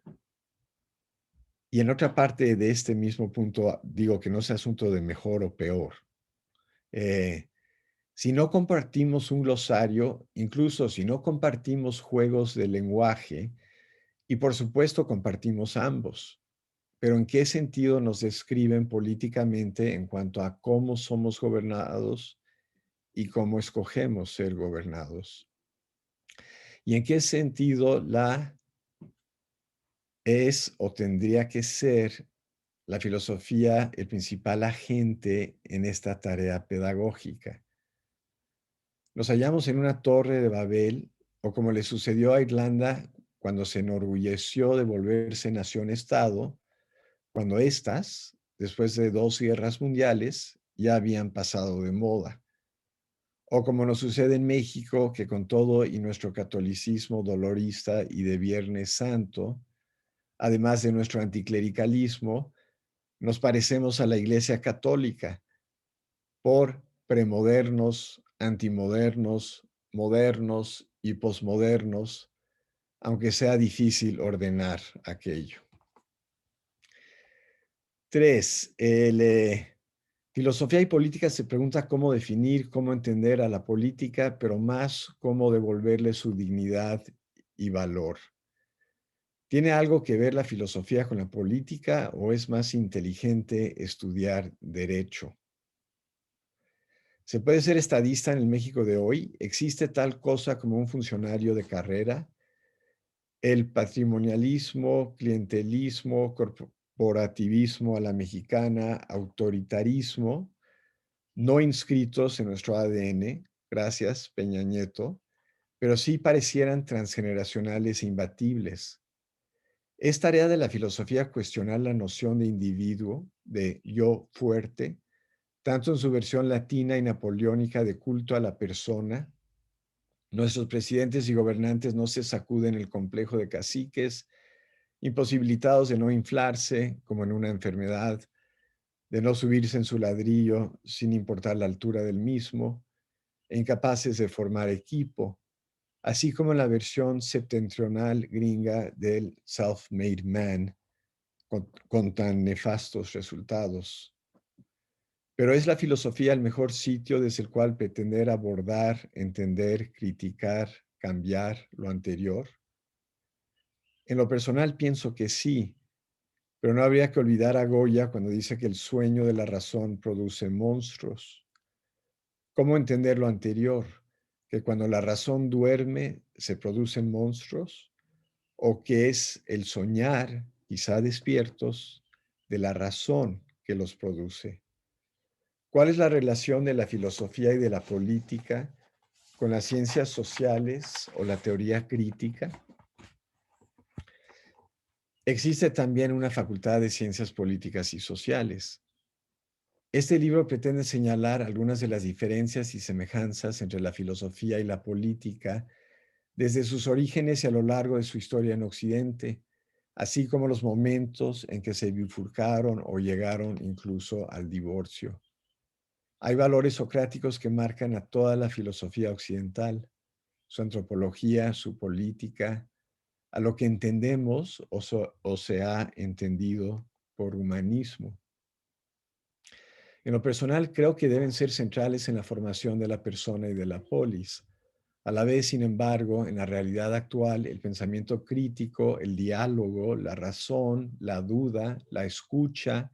Y en otra parte de este mismo punto, digo que no es asunto de mejor o peor. Si no compartimos un glosario, incluso si no compartimos juegos de lenguaje, y por supuesto compartimos ambos, pero ¿en qué sentido nos describen políticamente en cuanto a cómo somos gobernados y cómo escogemos ser gobernados? ¿Y en qué sentido es o tendría que ser la filosofía el principal agente en esta tarea pedagógica? Nos hallamos en una torre de Babel, o como le sucedió a Irlanda cuando se enorgulleció de volverse nación-estado, cuando éstas, después de 2 guerras mundiales, ya habían pasado de moda. O como nos sucede en México, que con todo y nuestro catolicismo dolorista y de Viernes Santo, además de nuestro anticlericalismo, nos parecemos a la Iglesia Católica por premodernos, antimodernos, modernos y posmodernos, aunque sea difícil ordenar aquello. 3. Filosofía y política se pregunta cómo definir, cómo entender a la política, pero más cómo devolverle su dignidad y valor. ¿Tiene algo que ver la filosofía con la política o es más inteligente estudiar derecho? ¿Se puede ser estadista en el México de hoy? ¿Existe tal cosa como un funcionario de carrera? El patrimonialismo, clientelismo, corporativismo a la mexicana, autoritarismo, no inscritos en nuestro ADN, gracias Peña Nieto, pero sí parecieran transgeneracionales e imbatibles. Es tarea de la filosofía cuestionar la noción de individuo, de yo fuerte, tanto en su versión latina y napoleónica de culto a la persona. Nuestros presidentes y gobernantes no se sacuden el complejo de caciques, imposibilitados de no inflarse como en una enfermedad, de no subirse en su ladrillo sin importar la altura del mismo, e incapaces de formar equipo, así como en la versión septentrional gringa del self-made man, con tan nefastos resultados. Pero ¿es la filosofía el mejor sitio desde el cual pretender abordar, entender, criticar, cambiar lo anterior? En lo personal pienso que sí, pero no habría que olvidar a Goya cuando dice que el sueño de la razón produce monstruos. ¿Cómo entender lo anterior? ¿Que cuando la razón duerme se producen monstruos? ¿O que es el soñar, quizá despiertos, de la razón que los produce? ¿Cuál es la relación de la filosofía y de la política con las ciencias sociales o la teoría crítica? Existe también una facultad de ciencias políticas y sociales. Este libro pretende señalar algunas de las diferencias y semejanzas entre la filosofía y la política desde sus orígenes y a lo largo de su historia en Occidente, así como los momentos en que se bifurcaron o llegaron incluso al divorcio. Hay valores socráticos que marcan a toda la filosofía occidental, su antropología, su política, a lo que entendemos o se ha entendido por humanismo. En lo personal, creo que deben ser centrales en la formación de la persona y de la polis. A la vez, sin embargo, en la realidad actual, el pensamiento crítico, el diálogo, la razón, la duda, la escucha,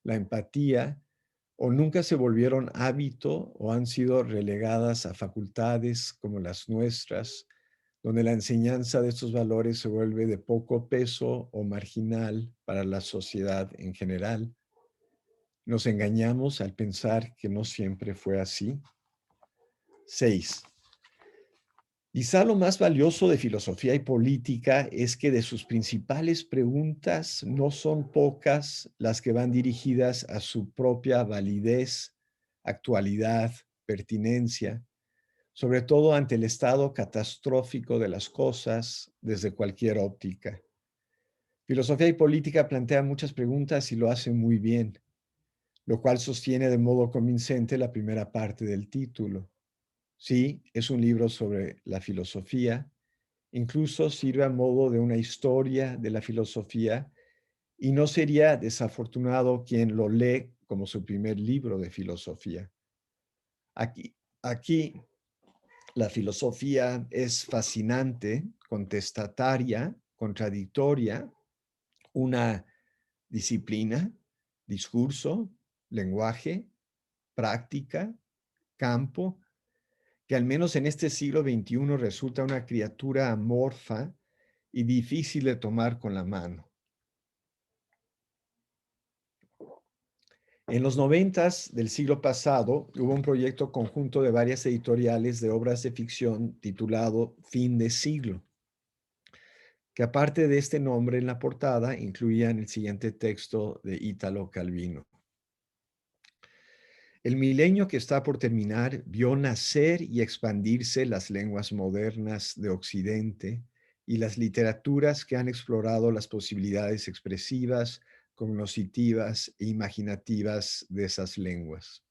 la empatía, o nunca se volvieron hábito o han sido relegadas a facultades como las nuestras, donde la enseñanza de estos valores se vuelve de poco peso o marginal para la sociedad en general. Nos engañamos al pensar que no siempre fue así. 6. Quizá lo más valioso de filosofía y política es que de sus principales preguntas no son pocas las que van dirigidas a su propia validez, actualidad, pertinencia, sobre todo ante el estado catastrófico de las cosas desde cualquier óptica. Filosofía y política plantea muchas preguntas y lo hace muy bien, lo cual sostiene de modo convincente la primera parte del título. Sí, es un libro sobre la filosofía, incluso sirve a modo de una historia de la filosofía y no sería desafortunado quien lo lee como su primer libro de filosofía. Aquí la filosofía es fascinante, contestataria, contradictoria, una disciplina, discurso, lenguaje, práctica, campo, que al menos en este siglo XXI resulta una criatura amorfa y difícil de tomar con la mano. En los 90s del siglo pasado hubo un proyecto conjunto de varias editoriales de obras de ficción titulado Fin de Siglo, que aparte de este nombre en la portada incluían el siguiente texto de Italo Calvino. El milenio que está por terminar vio nacer y expandirse las lenguas modernas de Occidente y las literaturas que han explorado las posibilidades expresivas, cognitivas e imaginativas de esas lenguas.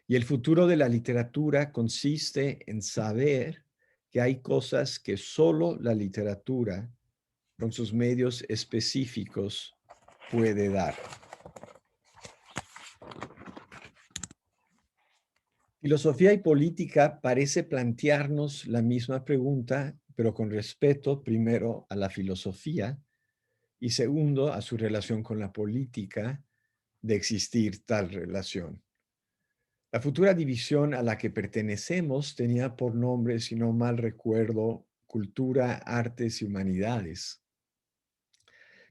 Y el futuro de la literatura consiste en saber que hay cosas que solo la literatura, con sus medios específicos, puede dar. Filosofía y política parece plantearnos la misma pregunta, pero con respeto primero a la filosofía y segundo a su relación con la política, de existir tal relación. La futura división a la que pertenecemos tenía por nombre, si no mal recuerdo, Cultura, Artes y Humanidades.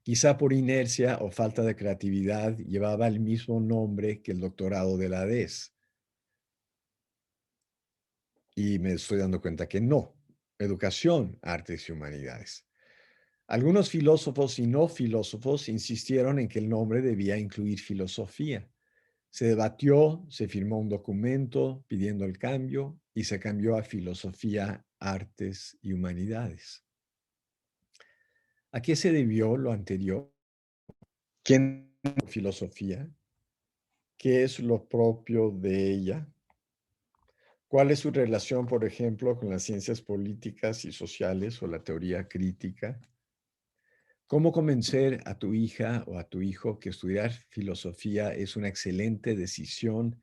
Quizá por inercia o falta de creatividad llevaba el mismo nombre que el doctorado de la DES. Y me estoy dando cuenta que no. Educación, Artes y Humanidades. Algunos filósofos y no filósofos insistieron en que el nombre debía incluir filosofía. Se debatió, se firmó un documento pidiendo el cambio y se cambió a Filosofía, Artes y Humanidades. ¿A qué se debió lo anterior? ¿Quién es filosofía? ¿Qué es lo propio de ella? ¿Cuál es su relación, por ejemplo, con las ciencias políticas y sociales o la teoría crítica? ¿Cómo convencer a tu hija o a tu hijo que estudiar filosofía es una excelente decisión,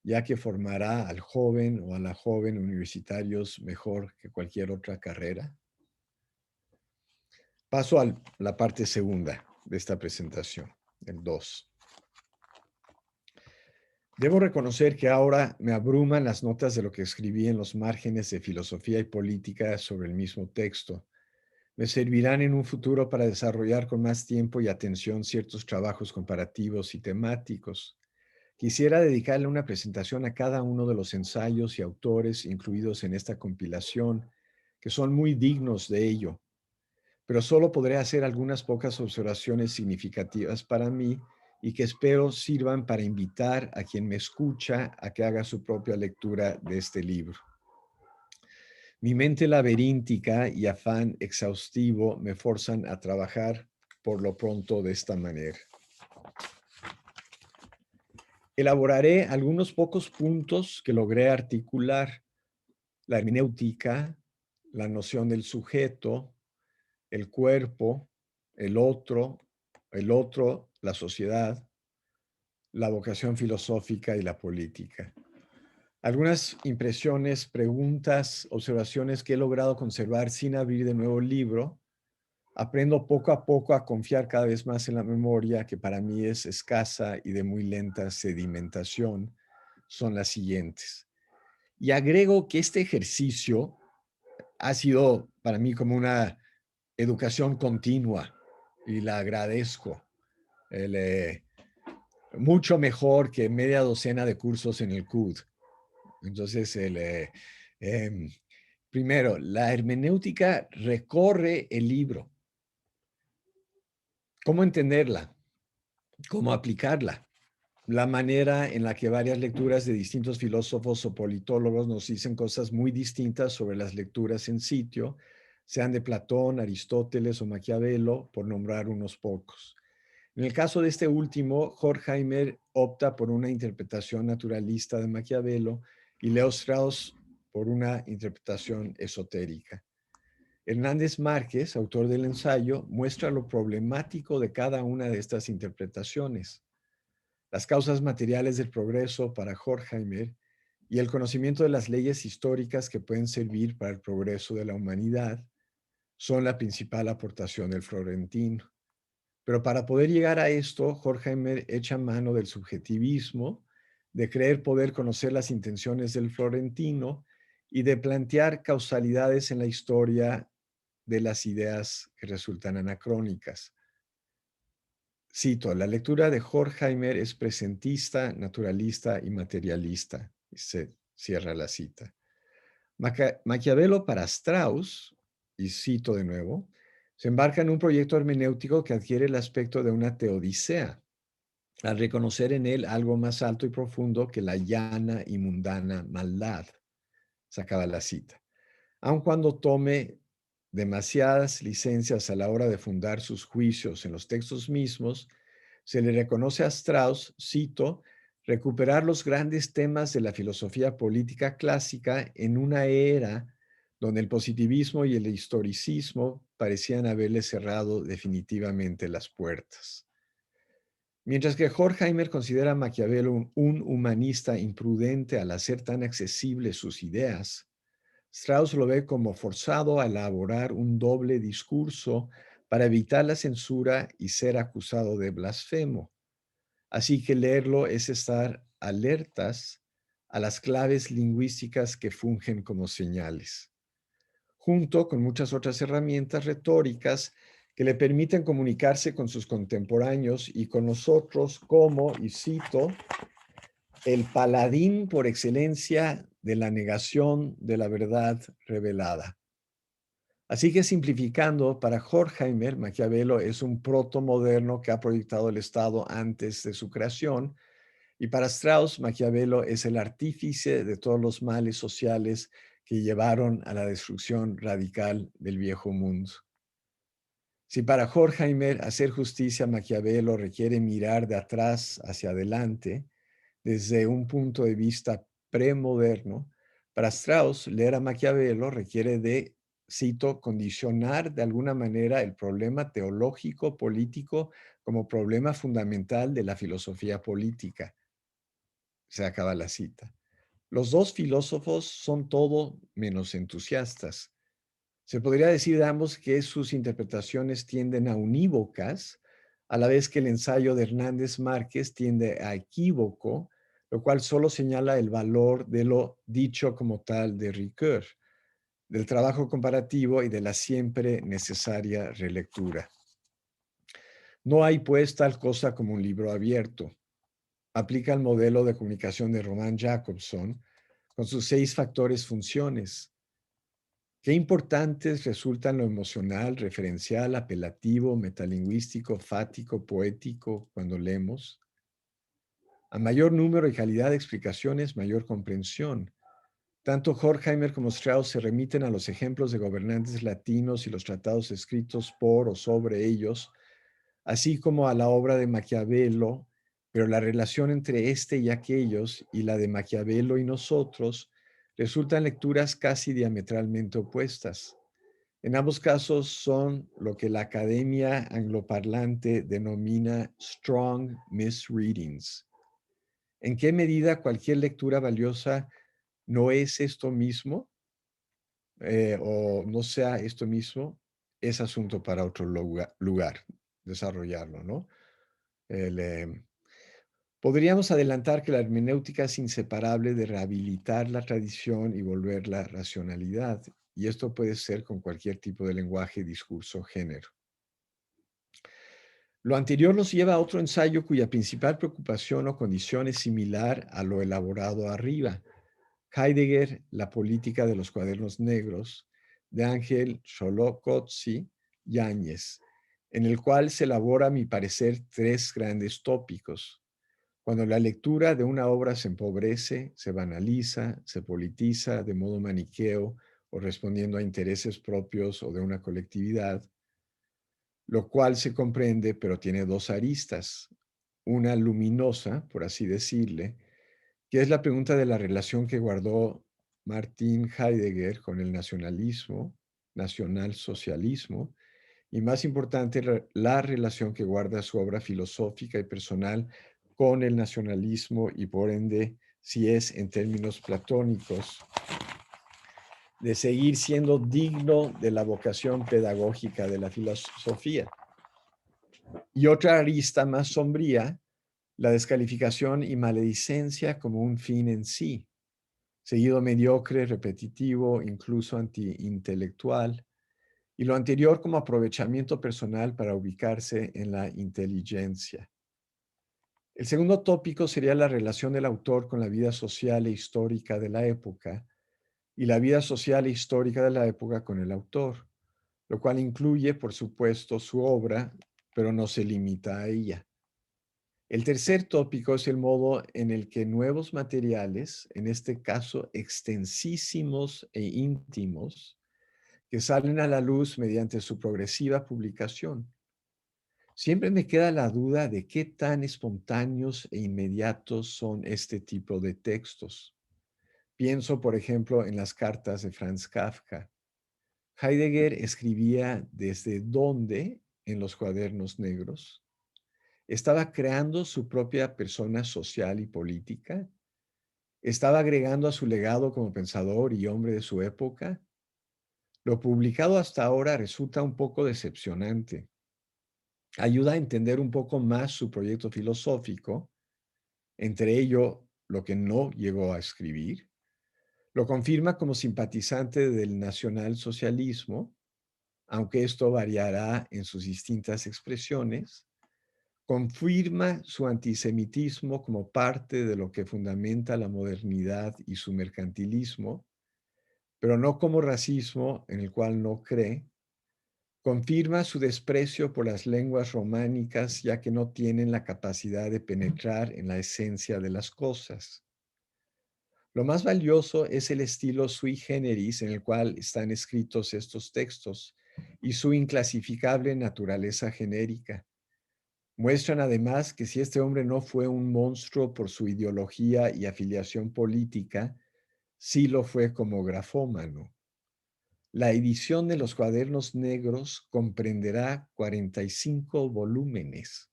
ya que formará al joven o a la joven universitarios mejor que cualquier otra carrera? Paso a la parte segunda de esta presentación, el 2. Debo reconocer que ahora me abruman las notas de lo que escribí en los márgenes de filosofía y política sobre el mismo texto. Me servirán en un futuro para desarrollar con más tiempo y atención ciertos trabajos comparativos y temáticos. Quisiera dedicarle una presentación a cada uno de los ensayos y autores incluidos en esta compilación, que son muy dignos de ello, pero solo podré hacer algunas pocas observaciones significativas para mí y que espero sirvan para invitar a quien me escucha a que haga su propia lectura de este libro. Mi mente laberíntica y afán exhaustivo me forzan a trabajar por lo pronto de esta manera. Elaboraré algunos pocos puntos que logré articular: la hermenéutica, la noción del sujeto, el cuerpo, el otro, la sociedad, la vocación filosófica y la política. Algunas impresiones, preguntas, observaciones que he logrado conservar sin abrir de nuevo el libro. Aprendo poco a poco a confiar cada vez más en la memoria, que para mí es escasa y de muy lenta sedimentación. Son las siguientes. Y agrego que este ejercicio ha sido para mí como una educación continua y la agradezco. Mucho mejor que media docena de cursos en el CUD. Entonces, primero, la hermenéutica recorre el libro. ¿Cómo entenderla? ¿Cómo aplicarla? La manera en la que varias lecturas de distintos filósofos o politólogos nos dicen cosas muy distintas sobre las lecturas en sitio, sean de Platón, Aristóteles o Maquiavelo, por nombrar unos pocos. En el caso de este último, Horkheimer opta por una interpretación naturalista de Maquiavelo y Leo Strauss por una interpretación esotérica. Hernández Márquez, autor del ensayo, muestra lo problemático de cada una de estas interpretaciones. Las causas materiales del progreso para Horkheimer y el conocimiento de las leyes históricas que pueden servir para el progreso de la humanidad son la principal aportación del florentino. Pero para poder llegar a esto, Horkheimer echa mano del subjetivismo, de creer poder conocer las intenciones del florentino y de plantear causalidades en la historia de las ideas que resultan anacrónicas. Cito, la lectura de Horkheimer es presentista, naturalista y materialista. Y se cierra la cita. Maquiavelo para Strauss, y cito de nuevo, se embarca en un proyecto hermenéutico que adquiere el aspecto de una teodicea, al reconocer en él algo más alto y profundo que la llana y mundana maldad. Se acaba la cita. Aun cuando tome demasiadas licencias a la hora de fundar sus juicios en los textos mismos, se le reconoce a Strauss, cito, recuperar los grandes temas de la filosofía política clásica en una era donde el positivismo y el historicismo parecían haberle cerrado definitivamente las puertas. Mientras que Horkheimer considera a Maquiavelo un humanista imprudente al hacer tan accesibles sus ideas, Strauss lo ve como forzado a elaborar un doble discurso para evitar la censura y ser acusado de blasfemo. Así que leerlo es estar alertas a las claves lingüísticas que fungen como señales, junto con muchas otras herramientas retóricas que le permiten comunicarse con sus contemporáneos y con nosotros como, y cito, el paladín por excelencia de la negación de la verdad revelada. Así que simplificando, para Horkheimer, Maquiavelo es un protomoderno que ha proyectado el Estado antes de su creación, y para Strauss, Maquiavelo es el artífice de todos los males sociales que llevaron a la destrucción radical del viejo mundo. Si para Horkheimer hacer justicia a Maquiavelo requiere mirar de atrás hacia adelante, desde un punto de vista premoderno, para Strauss leer a Maquiavelo requiere de, cito, condicionar de alguna manera el problema teológico político como problema fundamental de la filosofía política. Se acaba la cita. Los dos filósofos son todo menos entusiastas. Se podría decir de ambos que sus interpretaciones tienden a unívocas, a la vez que el ensayo de Hernández Márquez tiende a equívoco, lo cual solo señala el valor de lo dicho como tal de Ricoeur, del trabajo comparativo y de la siempre necesaria relectura. No hay pues tal cosa como un libro abierto. Aplica el modelo de comunicación de Roman Jakobson con sus 6 factores funciones. Qué importantes resultan lo emocional, referencial, apelativo, metalingüístico, fático, poético cuando leemos. A mayor número y calidad de explicaciones, mayor comprensión. Tanto Horkheimer como Strauss se remiten a los ejemplos de gobernantes latinos y los tratados escritos por o sobre ellos, así como a la obra de Maquiavelo pero la relación entre este y aquellos y la de Maquiavelo y nosotros resultan lecturas casi diametralmente opuestas. En ambos casos son lo que la academia angloparlante denomina strong misreadings. ¿En qué medida cualquier lectura valiosa no es esto mismo? O no sea esto mismo, es asunto para otro lugar desarrollarlo, ¿no? Podríamos adelantar que la hermenéutica es inseparable de rehabilitar la tradición y volver la racionalidad, y esto puede ser con cualquier tipo de lenguaje, discurso, género. Lo anterior nos lleva a otro ensayo cuya principal preocupación o condición es similar a lo elaborado arriba. Heidegger, La política de los cuadernos negros, de Ángel Xolocotzi Yáñez, en el cual se elabora, a mi parecer, tres grandes tópicos. Cuando la lectura de una obra se empobrece, se banaliza, se politiza de modo maniqueo o respondiendo a intereses propios o de una colectividad, lo cual se comprende, pero tiene dos aristas. Una luminosa, por así decirle, que es la pregunta de la relación que guardó Martin Heidegger con el nacionalismo, nacionalsocialismo, y más importante, la relación que guarda su obra filosófica y personal con el nacionalismo y por ende, si es en términos platónicos, de seguir siendo digno de la vocación pedagógica de la filosofía. Y otra arista más sombría, la descalificación y maledicencia como un fin en sí, seguido mediocre, repetitivo, incluso antiintelectual, y lo anterior como aprovechamiento personal para ubicarse en la inteligencia. El segundo tópico sería la relación del autor con la vida social e histórica de la época y la vida social e histórica de la época con el autor, lo cual incluye, por supuesto, su obra, pero no se limita a ella. El tercer tópico es el modo en el que nuevos materiales, en este caso extensísimos e íntimos, que salen a la luz mediante su progresiva publicación. Siempre me queda la duda de qué tan espontáneos e inmediatos son este tipo de textos. Pienso, por ejemplo, en las cartas de Franz Kafka. Heidegger escribía desde dónde en los cuadernos negros. ¿Estaba creando su propia persona social y política? ¿Estaba agregando a su legado como pensador y hombre de su época? Lo publicado hasta ahora resulta un poco decepcionante. Ayuda a entender un poco más su proyecto filosófico, entre ello lo que no llegó a escribir. Lo confirma como simpatizante del nacionalsocialismo, aunque esto variará en sus distintas expresiones. Confirma su antisemitismo como parte de lo que fundamenta la modernidad y su mercantilismo, pero no como racismo en el cual no cree. Confirma su desprecio por las lenguas románicas, ya que no tienen la capacidad de penetrar en la esencia de las cosas. Lo más valioso es el estilo sui generis en el cual están escritos estos textos y su inclasificable naturaleza genérica. Muestran además que si este hombre no fue un monstruo por su ideología y afiliación política, sí lo fue como grafómano. La edición de los cuadernos negros comprenderá 45 volúmenes.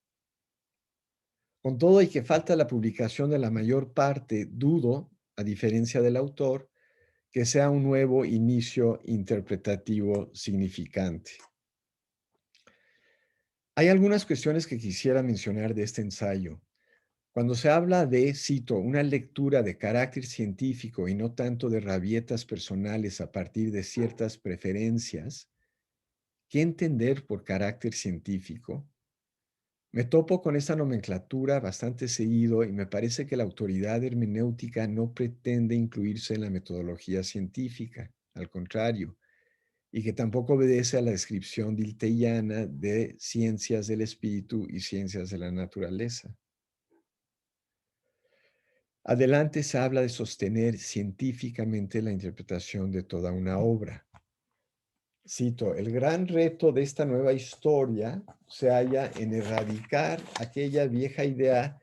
Con todo y que falta la publicación de la mayor parte, dudo, a diferencia del autor, que sea un nuevo inicio interpretativo significante. Hay algunas cuestiones que quisiera mencionar de este ensayo. Cuando se habla de, cito, una lectura de carácter científico y no tanto de rabietas personales a partir de ciertas preferencias, ¿qué entender por carácter científico? Me topo con esta nomenclatura bastante seguido y me parece que la autoridad hermenéutica no pretende incluirse en la metodología científica, al contrario, y que tampoco obedece a la descripción diltheyana de ciencias del espíritu y ciencias de la naturaleza. Adelante se habla de sostener científicamente la interpretación de toda una obra. Cito, el gran reto de esta nueva historia se halla en erradicar aquella vieja idea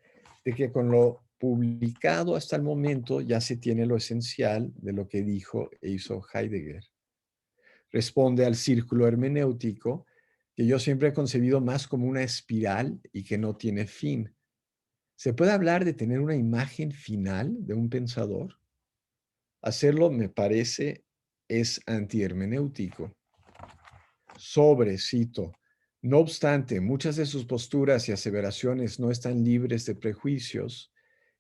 de que con lo publicado hasta el momento ya se tiene lo esencial de lo que dijo e hizo Heidegger. Responde al círculo hermenéutico que yo siempre he concebido más como una espiral y que no tiene fin. ¿Se puede hablar de tener una imagen final de un pensador? Hacerlo, me parece, es antihermenéutico. Cito, no obstante, muchas de sus posturas y aseveraciones no están libres de prejuicios.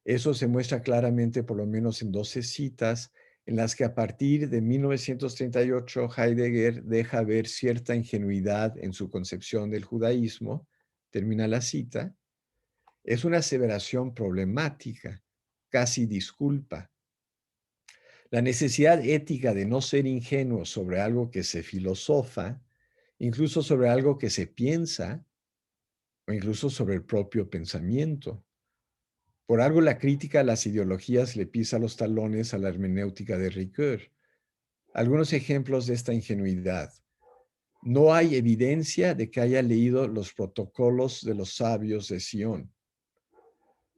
Eso se muestra claramente por lo menos en 12 citas en las que a partir de 1938 Heidegger deja ver cierta ingenuidad en su concepción del judaísmo. Termina la cita. Es una aseveración problemática, casi disculpa. La necesidad ética de no ser ingenuo sobre algo que se filosofa, incluso sobre algo que se piensa, o incluso sobre el propio pensamiento. Por algo la crítica a las ideologías le pisa los talones a la hermenéutica de Ricoeur. Algunos ejemplos de esta ingenuidad. No hay evidencia de que haya leído los protocolos de los sabios de Sion.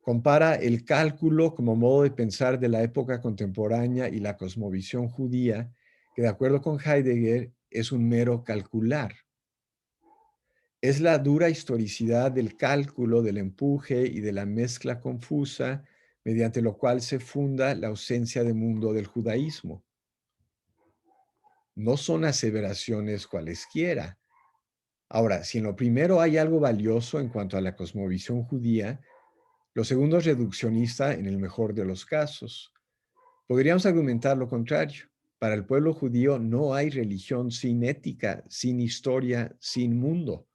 Compara el cálculo como modo de pensar de la época contemporánea y la cosmovisión judía, que de acuerdo con Heidegger es un mero calcular. Es la dura historicidad del cálculo, del empuje y de la mezcla confusa, mediante lo cual se funda la ausencia de mundo del judaísmo. No son aseveraciones cualesquiera. Ahora, si en lo primero hay algo valioso en cuanto a la cosmovisión judía, lo segundo es reduccionista en el mejor de los casos. Podríamos argumentar lo contrario. Para el pueblo judío no hay religión sin ética, sin historia, sin mundo.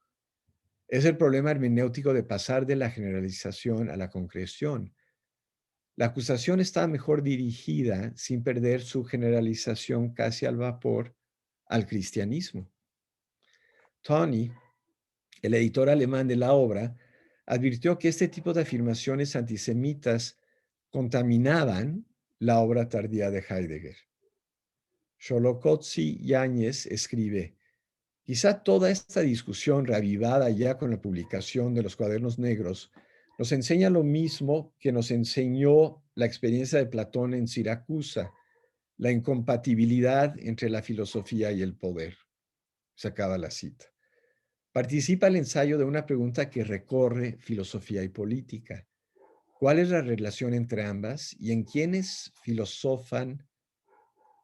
Es el problema hermenéutico de pasar de la generalización a la concreción. La acusación está mejor dirigida, sin perder su generalización casi al vapor, al cristianismo. Tony, el editor alemán de la obra, advirtió que este tipo de afirmaciones antisemitas contaminaban la obra tardía de Heidegger. Xolocotzi Yáñez escribe, quizá toda esta discusión reavivada ya con la publicación de los Cuadernos Negros nos enseña lo mismo que nos enseñó la experiencia de Platón en Siracusa, la incompatibilidad entre la filosofía y el poder. Se acaba la cita. Participa el ensayo de una pregunta que recorre filosofía y política. ¿Cuál es la relación entre ambas y en quienes filosofan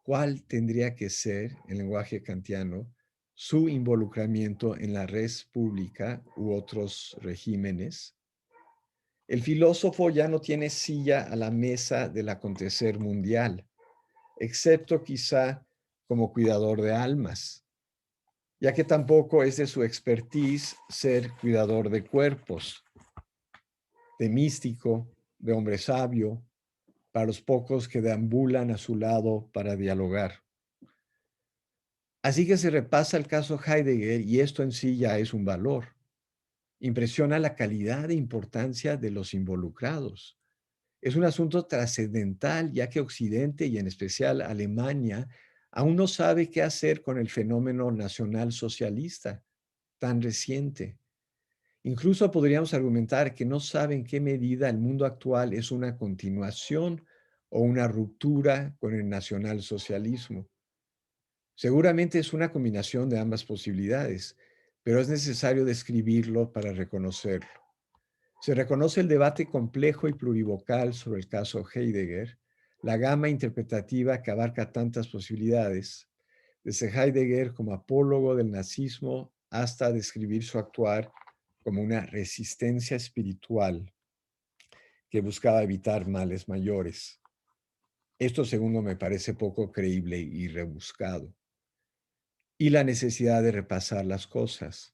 cuál tendría que ser, en lenguaje kantiano, su involucramiento en la res pública u otros regímenes? El filósofo ya no tiene silla a la mesa del acontecer mundial, excepto quizá como cuidador de almas, ya que tampoco es de su expertise ser cuidador de cuerpos, de místico, de hombre sabio, para los pocos que deambulan a su lado para dialogar. Así que se repasa el caso Heidegger y esto en sí ya es un valor. Impresiona la calidad e importancia de los involucrados. Es un asunto trascendental, ya que Occidente y en especial Alemania aún no sabe qué hacer con el fenómeno nacional socialista tan reciente. Incluso podríamos argumentar que no sabe en qué medida el mundo actual es una continuación o una ruptura con el nacionalsocialismo. Seguramente es una combinación de ambas posibilidades, pero es necesario describirlo para reconocerlo. Se reconoce el debate complejo y plurivocal sobre el caso Heidegger, la gama interpretativa que abarca tantas posibilidades, desde Heidegger como apólogo del nazismo hasta describir su actuar como una resistencia espiritual que buscaba evitar males mayores. Esto segundo me parece poco creíble y rebuscado. Y la necesidad de repasar las cosas.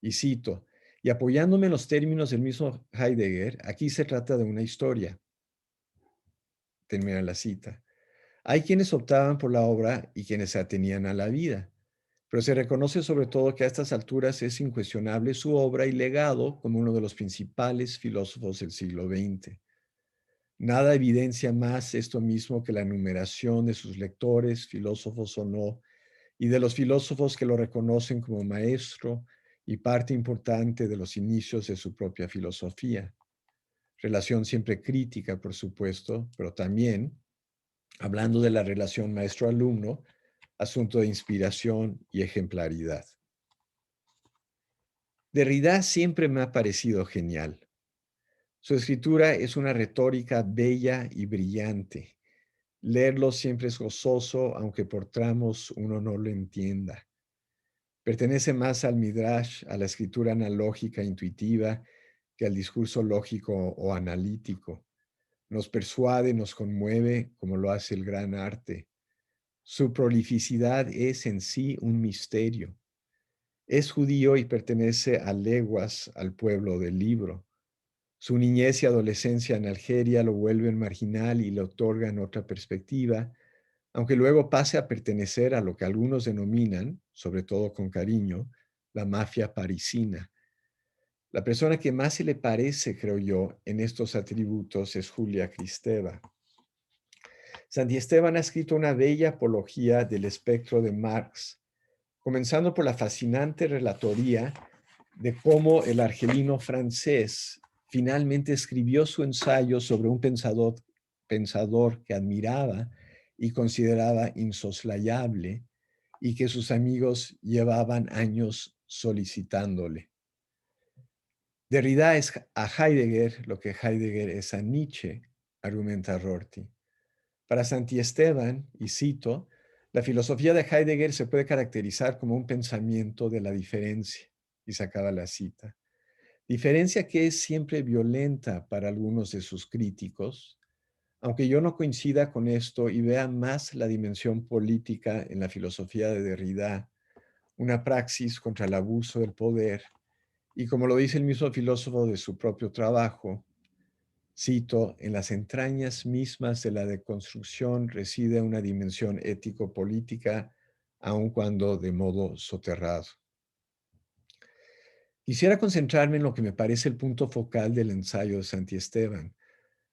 Y cito, y apoyándome en los términos del mismo Heidegger, aquí se trata de una historia. Termina la cita. Hay quienes optaban por la obra y quienes se atenían a la vida, pero se reconoce sobre todo que a estas alturas es incuestionable su obra y legado como uno de los principales filósofos del siglo XX. Nada evidencia más esto mismo que la enumeración de sus lectores, filósofos o no, y de los filósofos que lo reconocen como maestro y parte importante de los inicios de su propia filosofía. relación siempre crítica, por supuesto, pero también hablando de la relación maestro-alumno, asunto de inspiración y ejemplaridad. Derrida siempre me ha parecido genial. Su escritura es una retórica bella y brillante. Leerlo siempre es gozoso, aunque por tramos uno no lo entienda. Pertenece más al midrash, a la escritura analógica intuitiva, que al discurso lógico o analítico. Nos persuade, nos conmueve, como lo hace el gran arte. Su prolificidad es en sí un misterio. Es judío y pertenece a leguas al pueblo del libro. Su niñez y adolescencia en Algeria lo vuelven marginal y le otorgan otra perspectiva, aunque luego pase a pertenecer a lo que algunos denominan, sobre todo con cariño, la mafia parisina. La persona que más se le parece, creo yo, en estos atributos es Julia Kristeva. Santiesteban ha escrito una bella apología del espectro de Marx, comenzando por la fascinante relatoría de cómo el argelino francés finalmente escribió su ensayo sobre un pensador que admiraba y consideraba insoslayable y que sus amigos llevaban años solicitándole. Derrida es a Heidegger lo que Heidegger es a Nietzsche, argumenta Rorty. Para Santiesteban, y cito, la filosofía de Heidegger se puede caracterizar como un pensamiento de la diferencia, y se acaba la cita. Diferencia que es siempre violenta para algunos de sus críticos, aunque yo no coincida con esto y vea más la dimensión política en la filosofía de Derrida, una praxis contra el abuso del poder, y como lo dice el mismo filósofo de su propio trabajo, cito, en las entrañas mismas de la deconstrucción reside una dimensión ético-política, aun cuando de modo soterrado. Quisiera concentrarme en lo que me parece el punto focal del ensayo de Santiesteban,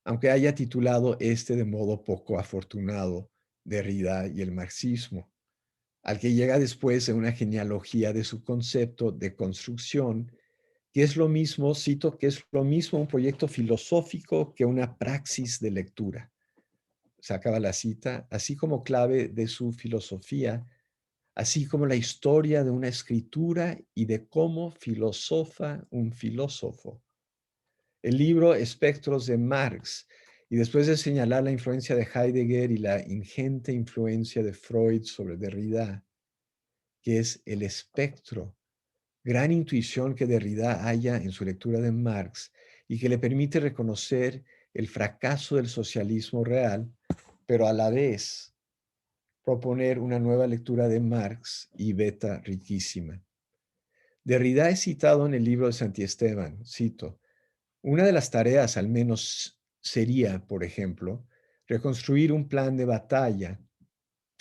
aunque haya titulado este de modo poco afortunado, Derrida y el marxismo, al que llega después de una genealogía de su concepto de construcción, que es lo mismo, cito, que es lo mismo un proyecto filosófico que una praxis de lectura. Se acaba la cita, así como clave de su filosofía, así como la historia de una escritura y de cómo filosofa un filósofo. El libro Espectros de Marx, y después de señalar la influencia de Heidegger y la ingente influencia de Freud sobre Derrida, que es el espectro, gran intuición que Derrida halla en su lectura de Marx y que le permite reconocer el fracaso del socialismo real, pero a la vez proponer una nueva lectura de Marx y beta riquísima. Derrida es citado en el libro de Santiesteban, cito, una de las tareas al menos sería, por ejemplo, reconstruir un plan de batalla,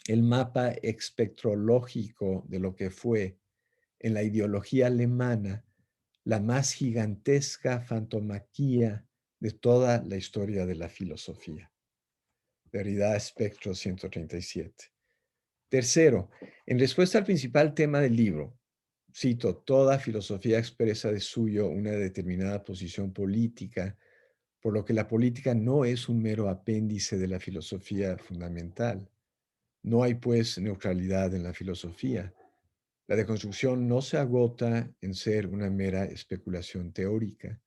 el mapa espectrológico de lo que fue, en la ideología alemana, la más gigantesca fantomaquía de toda la historia de la filosofía. Derrida, Espectro 137. Tercero, en respuesta al principal tema del libro, cito, toda filosofía expresa de suyo una determinada posición política, por lo que la política no es un mero apéndice de la filosofía fundamental. No hay, pues, neutralidad en la filosofía. La deconstrucción no se agota en ser una mera especulación teórica,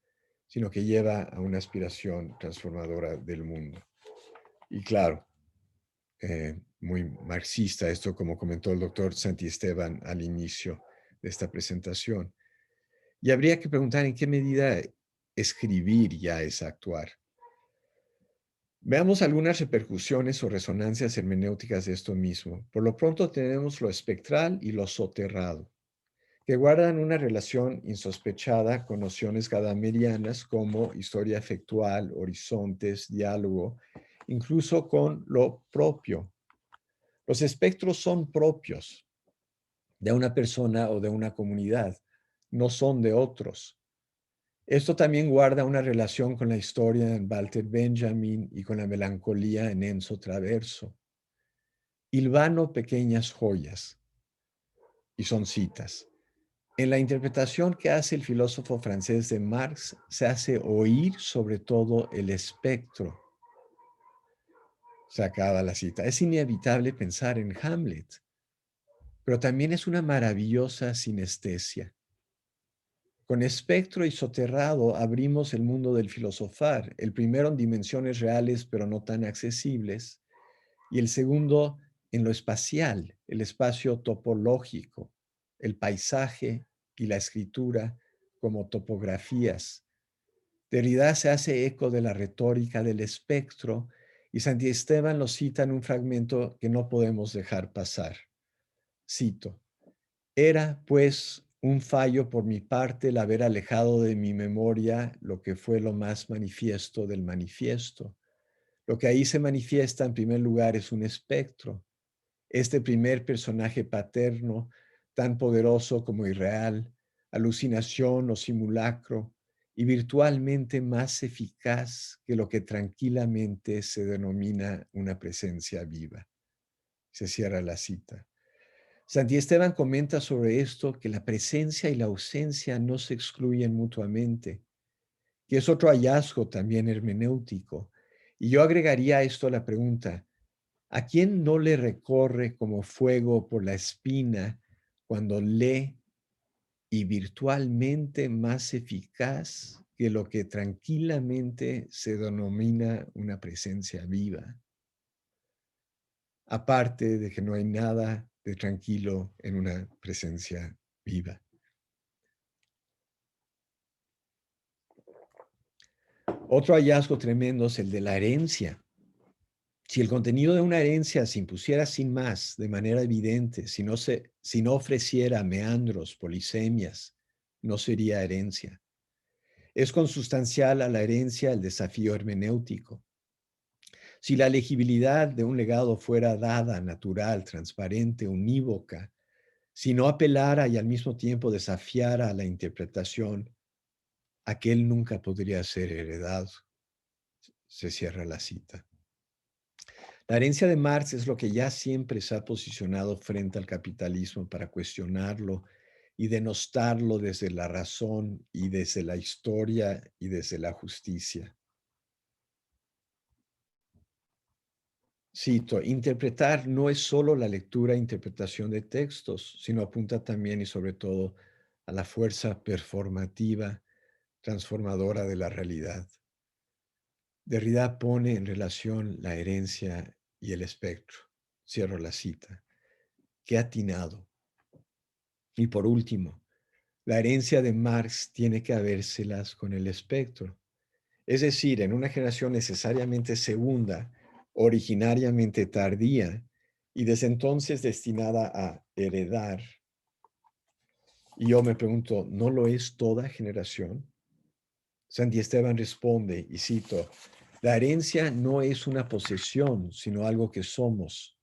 sino que lleva a una aspiración transformadora del mundo. Y claro, muy marxista esto, como comentó el doctor Santiesteban al inicio de esta presentación. Y habría que preguntar en qué medida escribir ya es actuar. Veamos algunas repercusiones o resonancias hermenéuticas de esto mismo. Por lo pronto tenemos lo espectral y lo soterrado, que guardan una relación insospechada con nociones gadamerianas como historia afectual, horizontes, diálogo, incluso con lo propio. Los espectros son propios de una persona o de una comunidad, no son de otros. Esto también guarda una relación con la historia en Walter Benjamin y con la melancolía en Enzo Traverso. Hilvano pequeñas joyas, y son citas. En la interpretación que hace el filósofo francés de Marx, se hace oír sobre todo el espectro. Se acaba la cita. Es inevitable pensar en Hamlet, pero también es una maravillosa sinestesia. Con espectro y soterrado abrimos el mundo del filosofar, el primero en dimensiones reales pero no tan accesibles, y el segundo en lo espacial, el espacio topológico, el paisaje y la escritura como topografías. Derrida se hace eco de la retórica del espectro y Santiesteban lo cita en un fragmento que no podemos dejar pasar. Cito: era, pues, un fallo por mi parte el haber alejado de mi memoria lo que fue lo más manifiesto del manifiesto. Lo que ahí se manifiesta en primer lugar es un espectro. Este primer personaje paterno, tan poderoso como irreal, alucinación o simulacro, y virtualmente más eficaz que lo que tranquilamente se denomina una presencia viva. Se cierra la cita. Santiesteban comenta sobre esto que la presencia y la ausencia no se excluyen mutuamente, que es otro hallazgo también hermenéutico. Y yo agregaría a esto la pregunta: ¿a quién no le recorre como fuego por la espina cuando lee y virtualmente más eficaz que lo que tranquilamente se denomina una presencia viva? Aparte de que no hay nada de tranquilo en una presencia viva. Otro hallazgo tremendo es el de la herencia. Si el contenido de una herencia se impusiera sin más, de manera evidente, si no ofreciera meandros, polisemias, no sería herencia. Es consustancial a la herencia el desafío hermenéutico. Si la legibilidad de un legado fuera dada, natural, transparente, unívoca, si no apelara y al mismo tiempo desafiara a la interpretación, aquel nunca podría ser heredado. Se cierra la cita. La herencia de Marx es lo que ya siempre se ha posicionado frente al capitalismo para cuestionarlo y denostarlo desde la razón y desde la historia y desde la justicia. Cito: interpretar no es solo la lectura e interpretación de textos, sino apunta también y sobre todo a la fuerza performativa, transformadora de la realidad. Derrida pone en relación la herencia y el espectro. Cierro la cita. Qué atinado. Y por último, la herencia de Marx tiene que habérselas con el espectro. Es decir, en una generación necesariamente segunda, originariamente tardía, y desde entonces destinada a heredar. Y yo me pregunto, ¿no lo es toda generación? Santiesteban responde, y cito: la herencia no es una posesión, sino algo que somos.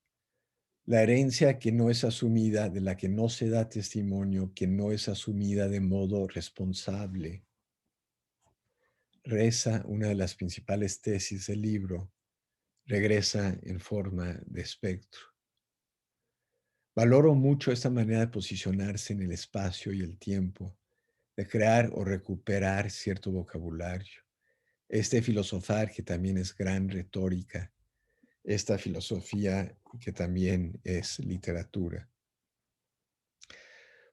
La herencia que no es asumida, de la que no se da testimonio, que no es asumida de modo responsable. Reza una de las principales tesis del libro, regresa en forma de espectro. Valoro mucho esta manera de posicionarse en el espacio y el tiempo, de crear o recuperar cierto vocabulario. Este filosofar que también es gran retórica, esta filosofía que también es literatura.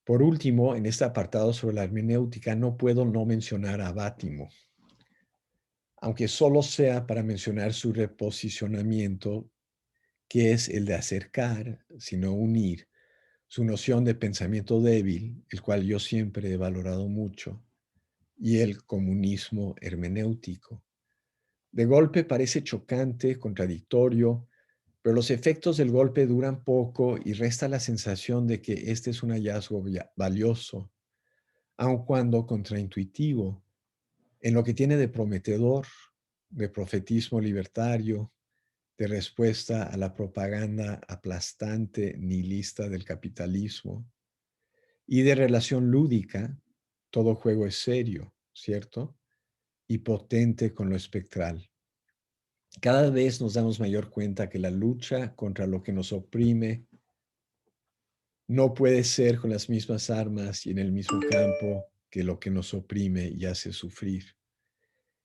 Por último, en este apartado sobre la hermenéutica no puedo no mencionar a Bátimo, aunque solo sea para mencionar su reposicionamiento, que es el de acercar, sino unir, su noción de pensamiento débil, el cual yo siempre he valorado mucho, y el comunismo hermenéutico. De golpe parece chocante, contradictorio, pero los efectos del golpe duran poco y resta la sensación de que este es un hallazgo valioso, aun cuando contraintuitivo, en lo que tiene de prometedor, de profetismo libertario, de respuesta a la propaganda aplastante nihilista del capitalismo, y de relación lúdica. Todo juego es serio, ¿cierto? Y potente con lo espectral. Cada vez nos damos mayor cuenta que la lucha contra lo que nos oprime no puede ser con las mismas armas y en el mismo campo que lo que nos oprime y hace sufrir.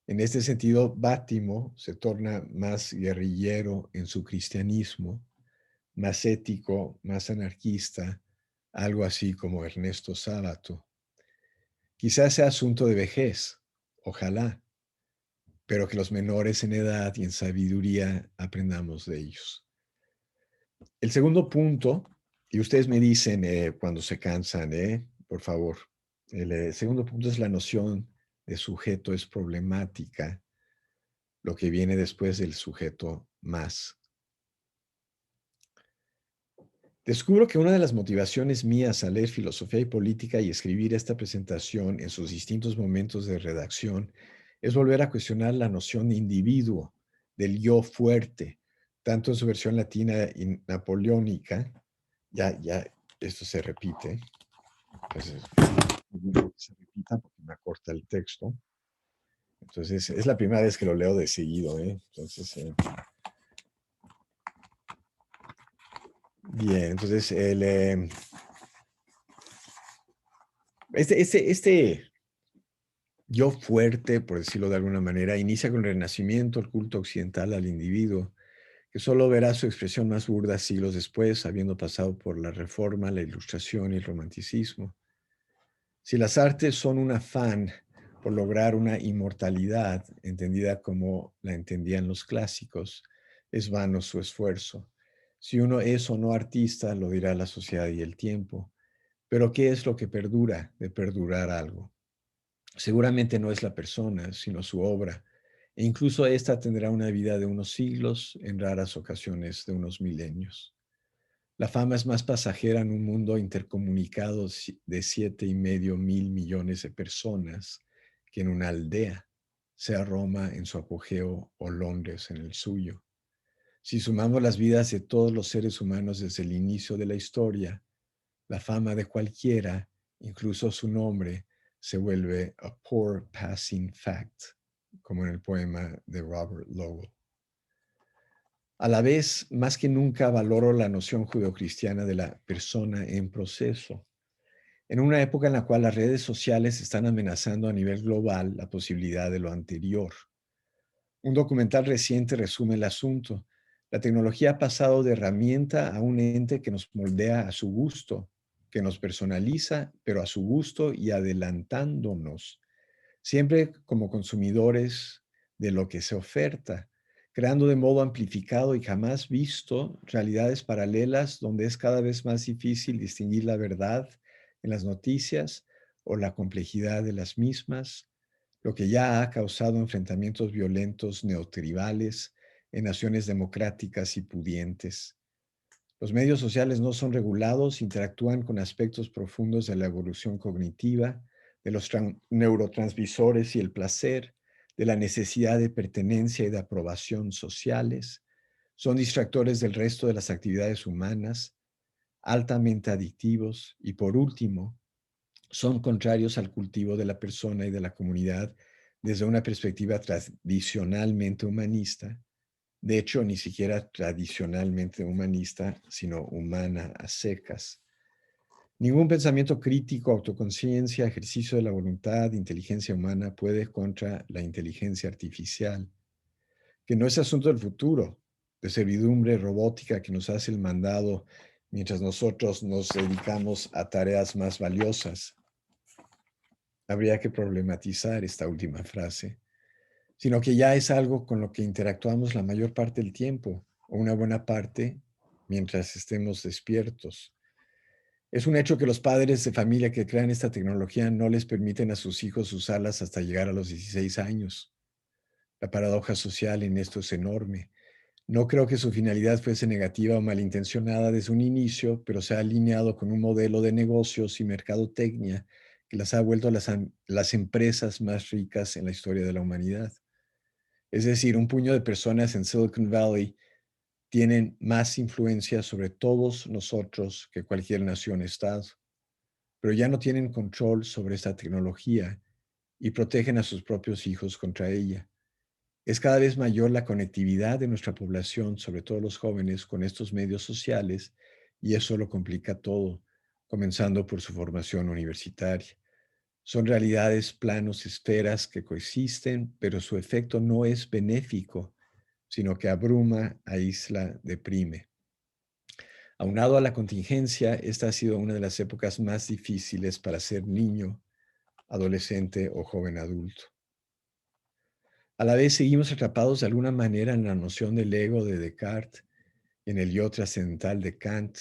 En este sentido, Bátimo se torna más guerrillero en su cristianismo, más ético, más anarquista, algo así como Ernesto Sábato. Quizás sea asunto de vejez, ojalá, pero que los menores en edad y en sabiduría aprendamos de ellos. El segundo punto, y ustedes me dicen cuando se cansan, por favor. El segundo punto es la noción de sujeto es problemática, lo que viene después del sujeto más. Descubro que una de las motivaciones mías al leer filosofía y política y escribir esta presentación en sus distintos momentos de redacción es volver a cuestionar la noción de individuo, del yo fuerte, tanto en su versión latina y napoleónica, ya, esto se repite, entonces, se repita porque me acorta el texto. Entonces, es la primera vez que lo leo de seguido, Entonces, bien, entonces, este yo fuerte, por decirlo de alguna manera, inicia con el Renacimiento, el culto occidental al individuo, que solo verá su expresión más burda siglos después, habiendo pasado por la Reforma, la Ilustración y el Romanticismo. Si las artes son un afán por lograr una inmortalidad, entendida como la entendían los clásicos, es vano su esfuerzo. Si uno es o no artista, lo dirá la sociedad y el tiempo. Pero ¿qué es lo que perdura de perdurar algo? Seguramente no es la persona, sino su obra, e incluso ésta tendrá una vida de unos siglos, en raras ocasiones de unos milenios. La fama es más pasajera en un mundo intercomunicado de 7,5 mil millones de personas que en una aldea, sea Roma en su apogeo o Londres en el suyo. Si sumamos las vidas de todos los seres humanos desde el inicio de la historia, la fama de cualquiera, incluso su nombre, se vuelve a poor passing fact, como en el poema de Robert Lowell. A la vez, más que nunca valoro la noción judeocristiana de la persona en proceso. En una época en la cual las redes sociales están amenazando a nivel global la posibilidad de lo anterior. Un documental reciente resume el asunto. La tecnología ha pasado de herramienta a un ente que nos moldea a su gusto, que nos personaliza, pero a su gusto y adelantándonos, siempre como consumidores de lo que se oferta, creando de modo amplificado y jamás visto realidades paralelas donde es cada vez más difícil distinguir la verdad en las noticias o la complejidad de las mismas, lo que ya ha causado enfrentamientos violentos neotribales en naciones democráticas y pudientes. Los medios sociales no son regulados, interactúan con aspectos profundos de la evolución cognitiva, de los neurotransmisores y el placer, de la necesidad de pertenencia y de aprobación sociales. Son distractores del resto de las actividades humanas, altamente adictivos y, por último, son contrarios al cultivo de la persona y de la comunidad desde una perspectiva tradicionalmente humanista. De hecho, ni siquiera tradicionalmente humanista, sino humana a secas. Ningún pensamiento crítico, autoconciencia, ejercicio de la voluntad, inteligencia humana puede contra la inteligencia artificial, que no es asunto del futuro, de servidumbre robótica que nos hace el mandado mientras nosotros nos dedicamos a tareas más valiosas. Habría que problematizar esta última frase, sino que ya es algo con lo que interactuamos la mayor parte del tiempo, o una buena parte, mientras estemos despiertos. Es un hecho que los padres de familia que crean esta tecnología no les permiten a sus hijos usarlas hasta llegar a los 16 años. La paradoja social en esto es enorme. No creo que su finalidad fuese negativa o malintencionada desde un inicio, pero se ha alineado con un modelo de negocios y mercadotecnia que las ha vuelto las empresas más ricas en la historia de la humanidad. Es decir, un puño de personas en Silicon Valley tienen más influencia sobre todos nosotros que cualquier nación-estado, pero ya no tienen control sobre esta tecnología y protegen a sus propios hijos contra ella. Es cada vez mayor la conectividad de nuestra población, sobre todo los jóvenes, con estos medios sociales, y eso lo complica todo, comenzando por su formación universitaria. Son realidades, planos, esferas que coexisten, pero su efecto no es benéfico, sino que abruma, aísla, deprime. Aunado a la contingencia, esta ha sido una de las épocas más difíciles para ser niño, adolescente o joven adulto. A la vez seguimos atrapados de alguna manera en la noción del ego de Descartes y en el yo trascendental de Kant.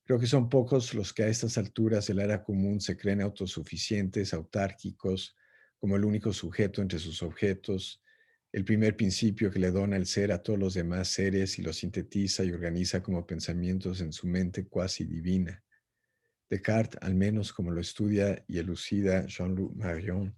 Creo que son pocos los que a estas alturas del era común se creen autosuficientes, autárquicos, como el único sujeto entre sus objetos, el primer principio que le dona el ser a todos los demás seres y los sintetiza y organiza como pensamientos en su mente cuasi divina. Descartes, al menos como lo estudia y elucida Jean-Luc Marion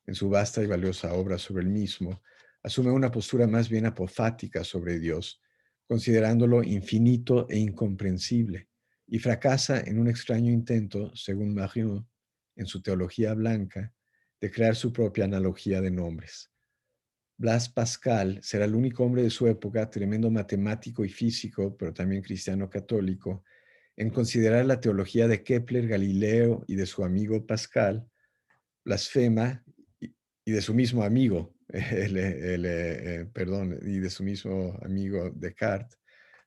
en su vasta y valiosa obra sobre el mismo, asume una postura más bien apofática sobre Dios, considerándolo infinito e incomprensible, y fracasa en un extraño intento, según Marion, en su teología blanca, de crear su propia analogía de nombres. Blaise Pascal será el único hombre de su época, tremendo matemático y físico, pero también cristiano católico, en considerar la teología de Kepler, Galileo y de su amigo Pascal, blasfema, y de su mismo amigo, y de su mismo amigo Descartes,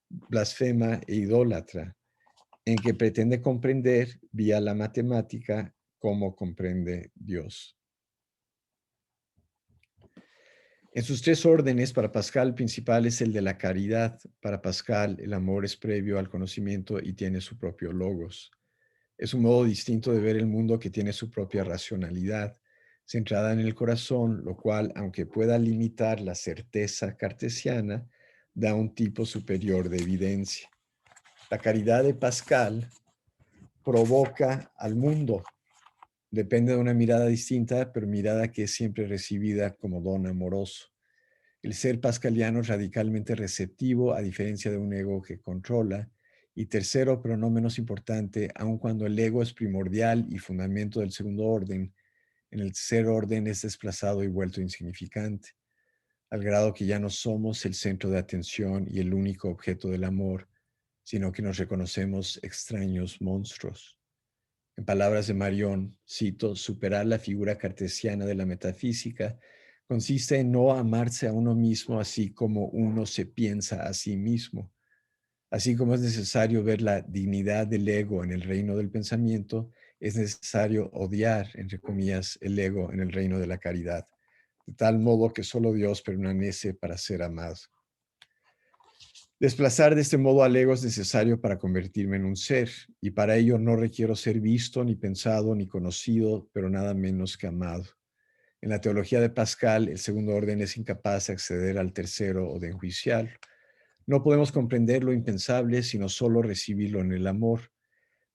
blasfema e idólatra, en que pretende comprender vía la matemática cómo comprende Dios. En sus tres órdenes, para Pascal el principal es el de la caridad. Para Pascal el amor es previo al conocimiento y tiene su propio logos. Es un modo distinto de ver el mundo que tiene su propia racionalidad, centrada en el corazón, lo cual, aunque pueda limitar la certeza cartesiana, da un tipo superior de evidencia. La caridad de Pascal provoca al mundo. Depende de una mirada distinta, pero mirada que es siempre recibida como don amoroso. El ser pascaliano es radicalmente receptivo, a diferencia de un ego que controla. Y tercero, pero no menos importante, aun cuando el ego es primordial y fundamento del segundo orden, en el tercer orden es desplazado y vuelto insignificante, al grado que ya no somos el centro de atención y el único objeto del amor, sino que nos reconocemos extraños monstruos. En palabras de Marion, cito, superar la figura cartesiana de la metafísica consiste en no amarse a uno mismo así como uno se piensa a sí mismo. Así como es necesario ver la dignidad del ego en el reino del pensamiento, es necesario odiar, entre comillas, el ego en el reino de la caridad, de tal modo que solo Dios permanece para ser amado. Desplazar de este modo al ego es necesario para convertirme en un ser, y para ello no requiero ser visto, ni pensado, ni conocido, pero nada menos que amado. En la teología de Pascal, el segundo orden es incapaz de acceder al tercero o de enjuiciarlo. No podemos comprender lo impensable, sino solo recibirlo en el amor.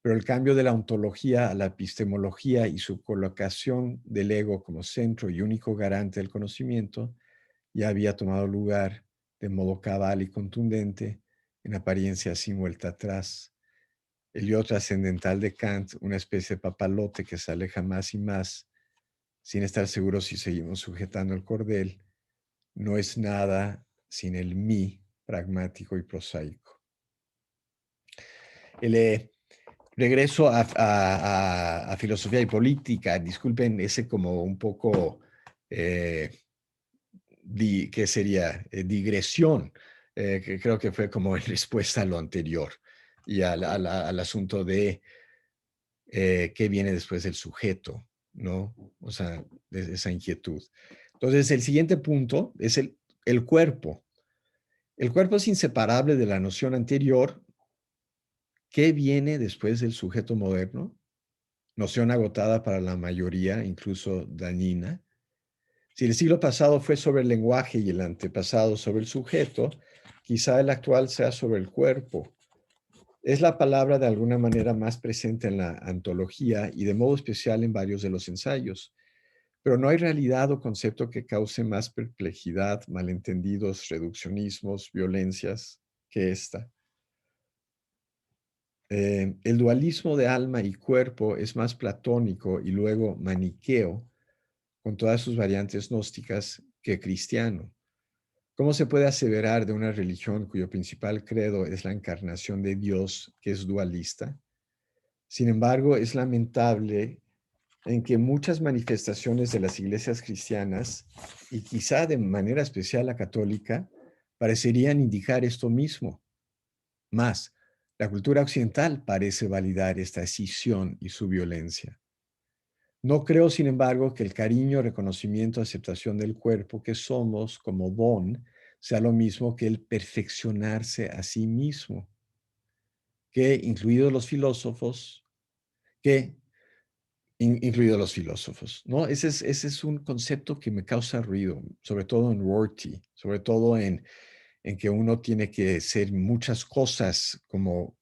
Pero el cambio de la ontología a la epistemología y su colocación del ego como centro y único garante del conocimiento ya había tomado lugar de modo cabal y contundente, en apariencia sin vuelta atrás. El yo trascendental de Kant, una especie de papalote que se aleja más y más, sin estar seguros si seguimos sujetando el cordel, no es nada sin el mí pragmático y prosaico. Regreso a filosofía y política. Disculpen ese como un poco, ¿qué sería? Digresión, que creo que fue como en respuesta a lo anterior y al asunto de qué viene después del sujeto, ¿no? O sea, de esa inquietud. Entonces, el siguiente punto es el cuerpo. El cuerpo es inseparable de la noción anterior. ¿Qué viene después del sujeto moderno? Noción agotada para la mayoría, incluso dañina. Si el siglo pasado fue sobre el lenguaje y el antepasado sobre el sujeto, quizá el actual sea sobre el cuerpo. Es la palabra de alguna manera más presente en la antología y de modo especial en varios de los ensayos. Pero no hay realidad o concepto que cause más perplejidad, malentendidos, reduccionismos, violencias que esta. El dualismo de alma y cuerpo es más platónico y luego maniqueo, con todas sus variantes gnósticas, que cristiano. ¿Cómo se puede aseverar de una religión cuyo principal credo es la encarnación de Dios, que es dualista? Sin embargo, es lamentable en que muchas manifestaciones de las iglesias cristianas, y quizá de manera especial la católica, parecerían indicar esto mismo. Más, la cultura occidental parece validar esta escisión y su violencia. No creo, sin embargo, que el cariño, reconocimiento, aceptación del cuerpo que somos como don sea lo mismo que el perfeccionarse a sí mismo, que incluidos los filósofos, ¿no? Ese es un concepto que me causa ruido, sobre todo en Rorty, sobre todo en que uno tiene que ser muchas cosas como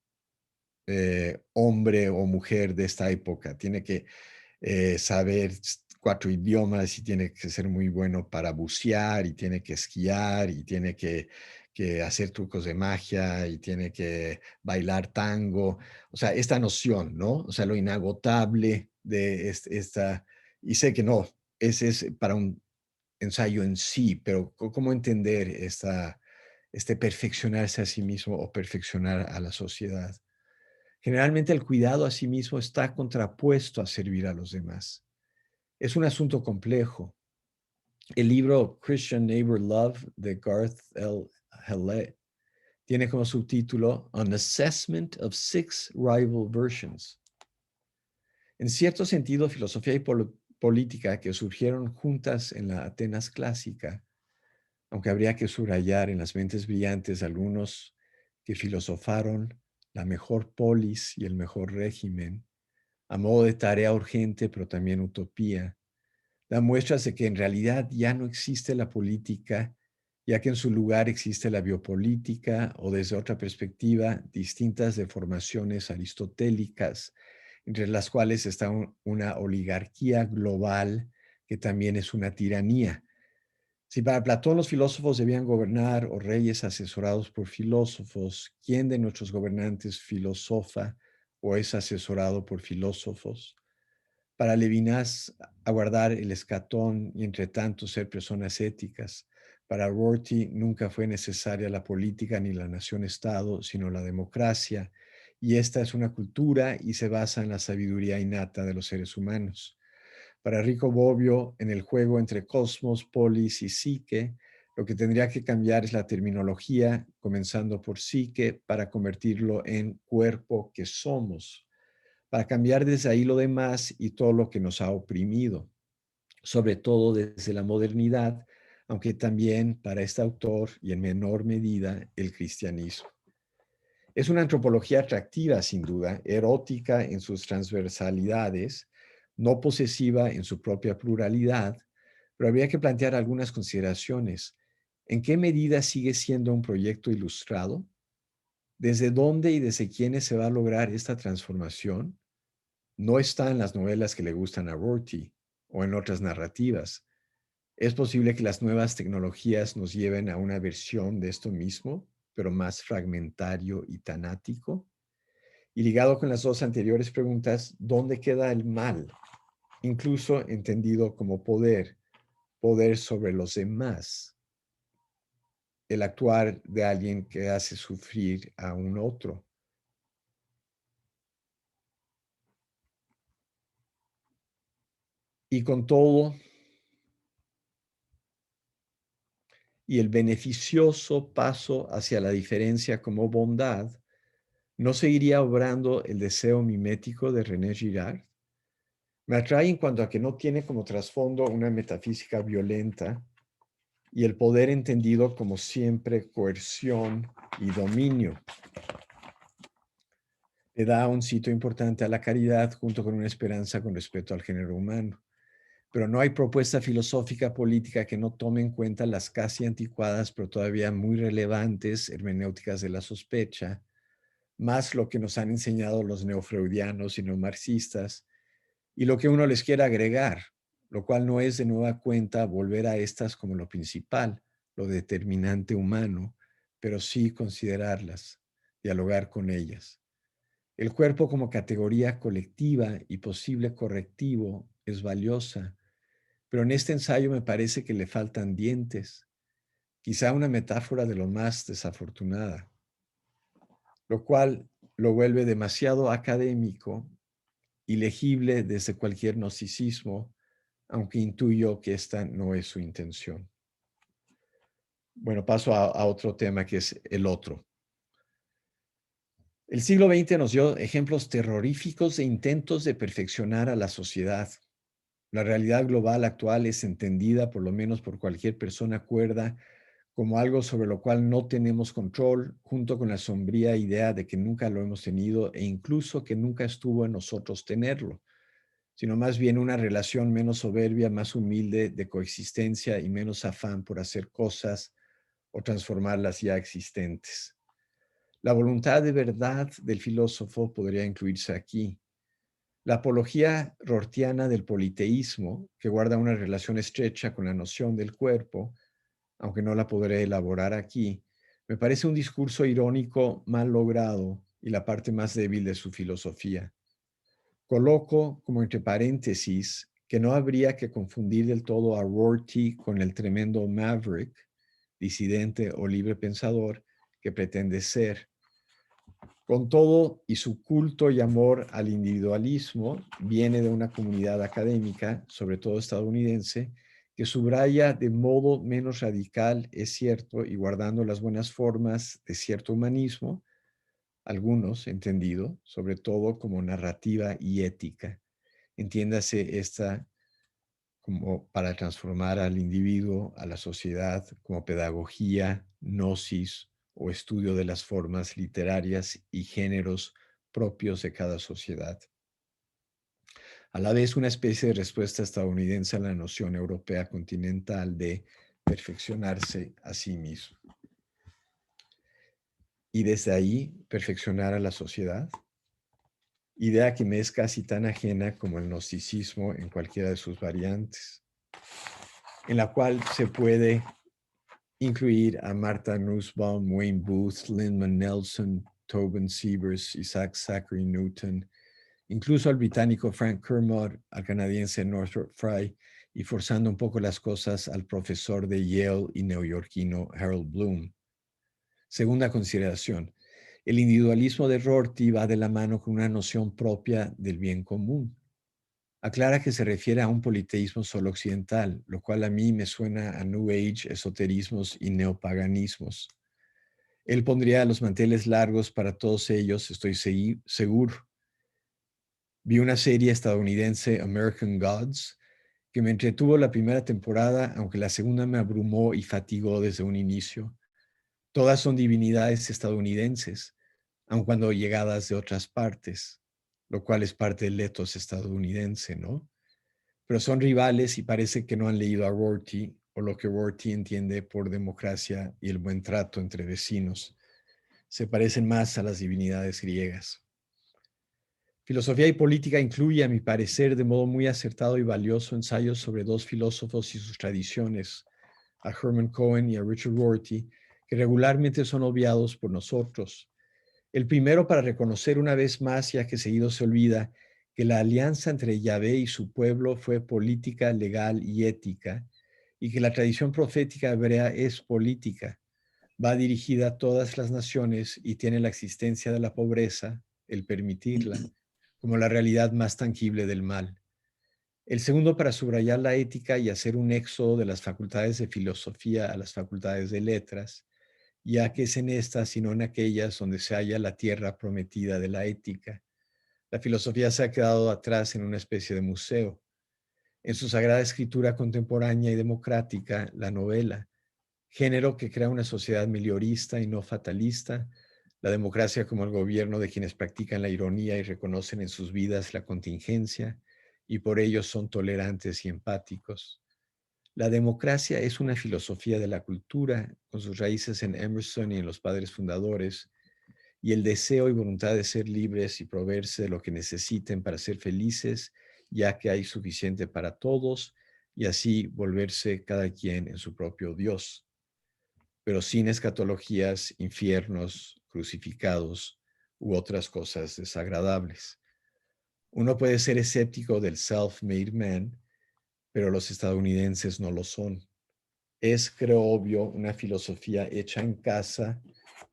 hombre o mujer de esta época. Tiene que saber 4 idiomas y tiene que ser muy bueno para bucear y tiene que esquiar y tiene que hacer trucos de magia y tiene que bailar tango. O sea, esta noción, ¿no? O sea, lo inagotable de esta, y sé que no, ese es para un ensayo en sí, pero ¿cómo entender este perfeccionarse a sí mismo o perfeccionar a la sociedad? Generalmente el cuidado a sí mismo está contrapuesto a servir a los demás. Es un asunto complejo. El libro Christian Neighbor Love de Garth L. Hallett tiene como subtítulo An Assessment of Six Rival Versions. En cierto sentido, filosofía y política que surgieron juntas en la Atenas clásica, aunque habría que subrayar en las mentes brillantes algunos que filosofaron la mejor polis y el mejor régimen, a modo de tarea urgente, pero también utopía, da muestras de que en realidad ya no existe la política, ya que en su lugar existe la biopolítica o desde otra perspectiva, distintas deformaciones aristotélicas, entre las cuales está una oligarquía global que también es una tiranía. Si para Platón los filósofos debían gobernar o reyes asesorados por filósofos, ¿quién de nuestros gobernantes filosofa o es asesorado por filósofos? Para Levinas, aguardar el escatón y entre tanto ser personas éticas. Para Rorty nunca fue necesaria la política ni la nación-estado, sino la democracia, y esta es una cultura y se basa en la sabiduría innata de los seres humanos. Para Rico Bobbio, en el juego entre cosmos, polis y psique, lo que tendría que cambiar es la terminología, comenzando por psique, para convertirlo en cuerpo que somos, para cambiar desde ahí lo demás y todo lo que nos ha oprimido, sobre todo desde la modernidad, aunque también para este autor y en menor medida el cristianismo. Es una antropología atractiva, sin duda, erótica en sus transversalidades, no posesiva en su propia pluralidad, pero habría que plantear algunas consideraciones. ¿En qué medida sigue siendo un proyecto ilustrado? ¿Desde dónde y desde quiénes se va a lograr esta transformación? No está en las novelas que le gustan a Rorty o en otras narrativas. Es posible que las nuevas tecnologías nos lleven a una versión de esto mismo, pero más fragmentario y tanático. Y ligado con las dos anteriores preguntas, ¿dónde queda el mal? Incluso entendido como poder, poder sobre los demás, el actuar de alguien que hace sufrir a un otro. Y con todo, y el beneficioso paso hacia la diferencia como bondad, ¿no seguiría obrando el deseo mimético de René Girard? Me atrae en cuanto a que no tiene como trasfondo una metafísica violenta y el poder entendido como siempre coerción y dominio. Le da un sitio importante a la caridad junto con una esperanza con respecto al género humano. Pero no hay propuesta filosófica política que no tome en cuenta las casi anticuadas, pero todavía muy relevantes hermenéuticas de la sospecha, más lo que nos han enseñado los neofreudianos y neomarxistas, y lo que uno les quiera agregar, lo cual no es de nueva cuenta volver a estas como lo principal, lo determinante humano, pero sí considerarlas, dialogar con ellas. El cuerpo como categoría colectiva y posible correctivo es valiosa, pero en este ensayo me parece que le faltan dientes, quizá una metáfora de lo más desafortunada, lo cual lo vuelve demasiado académico ilegible desde cualquier gnosticismo, aunque intuyo que esta no es su intención. Bueno, paso a otro tema que es el otro. El siglo XX nos dio ejemplos terroríficos de intentos de perfeccionar a la sociedad. La realidad global actual es entendida, por lo menos por cualquier persona cuerda, como algo sobre lo cual no tenemos control, junto con la sombría idea de que nunca lo hemos tenido e incluso que nunca estuvo en nosotros tenerlo, sino más bien una relación menos soberbia, más humilde de coexistencia y menos afán por hacer cosas o transformar las ya existentes. La voluntad de verdad del filósofo podría incluirse aquí. La apología rortiana del politeísmo, que guarda una relación estrecha con la noción del cuerpo, aunque no la podré elaborar aquí, me parece un discurso irónico mal logrado y la parte más débil de su filosofía. Coloco como entre paréntesis que no habría que confundir del todo a Rorty con el tremendo maverick, disidente o libre pensador que pretende ser. Con todo, y su culto y amor al individualismo viene de una comunidad académica, sobre todo estadounidense, que subraya de modo menos radical, es cierto, y guardando las buenas formas de cierto humanismo, algunos entendido, sobre todo como narrativa y ética. Entiéndase esta como para transformar al individuo, a la sociedad, como pedagogía, gnosis o estudio de las formas literarias y géneros propios de cada sociedad. A la vez, una especie de respuesta estadounidense a la noción europea continental de perfeccionarse a sí mismo. Y desde ahí, perfeccionar a la sociedad. Idea que me es casi tan ajena como el gnosticismo en cualquiera de sus variantes, en la cual se puede incluir a Martha Nussbaum, Wayne Booth, Lyndon Nelson, Tobin Siebers, Isaac Zachary Newton, incluso al británico Frank Kermode, al canadiense Northrop Frye, y forzando un poco las cosas al profesor de Yale y neoyorquino Harold Bloom. Segunda consideración, el individualismo de Rorty va de la mano con una noción propia del bien común. Aclara que se refiere a un politeísmo solo occidental, lo cual a mí me suena a New Age, esoterismos y neopaganismos. Él pondría los manteles largos para todos ellos, estoy seguro. Vi una serie estadounidense, American Gods, que me entretuvo la primera temporada, aunque la segunda me abrumó y fatigó desde un inicio. Todas son divinidades estadounidenses, aun cuando llegadas de otras partes, lo cual es parte del ethos estadounidense, ¿no? Pero son rivales y parece que no han leído a Rorty o lo que Rorty entiende por democracia y el buen trato entre vecinos. Se parecen más a las divinidades griegas. Filosofía y política incluye, a mi parecer, de modo muy acertado y valioso ensayos sobre dos filósofos y sus tradiciones, a Herman Cohen y a Richard Rorty, que regularmente son obviados por nosotros. El primero para reconocer una vez más, ya que seguido se olvida, que la alianza entre Yahvé y su pueblo fue política, legal y ética, y que la tradición profética hebrea es política, va dirigida a todas las naciones y tiene la existencia de la pobreza, el permitirla, como la realidad más tangible del mal. El segundo para subrayar la ética y hacer un éxodo de las facultades de filosofía a las facultades de letras, ya que es en estas y no en aquellas donde se halla la tierra prometida de la ética. La filosofía se ha quedado atrás en una especie de museo. En su sagrada escritura contemporánea y democrática, la novela, género que crea una sociedad meliorista y no fatalista, la democracia como el gobierno de quienes practican la ironía y reconocen en sus vidas la contingencia y por ello son tolerantes y empáticos. La democracia es una filosofía de la cultura con sus raíces en Emerson y en los padres fundadores, y el deseo y voluntad de ser libres y proveerse de lo que necesiten para ser felices, ya que hay suficiente para todos, y así volverse cada quien en su propio Dios, pero sin escatologías, infiernos, crucificados u otras cosas desagradables. Uno puede ser escéptico del self-made man, pero los estadounidenses no lo son. Es, creo obvio, una filosofía hecha en casa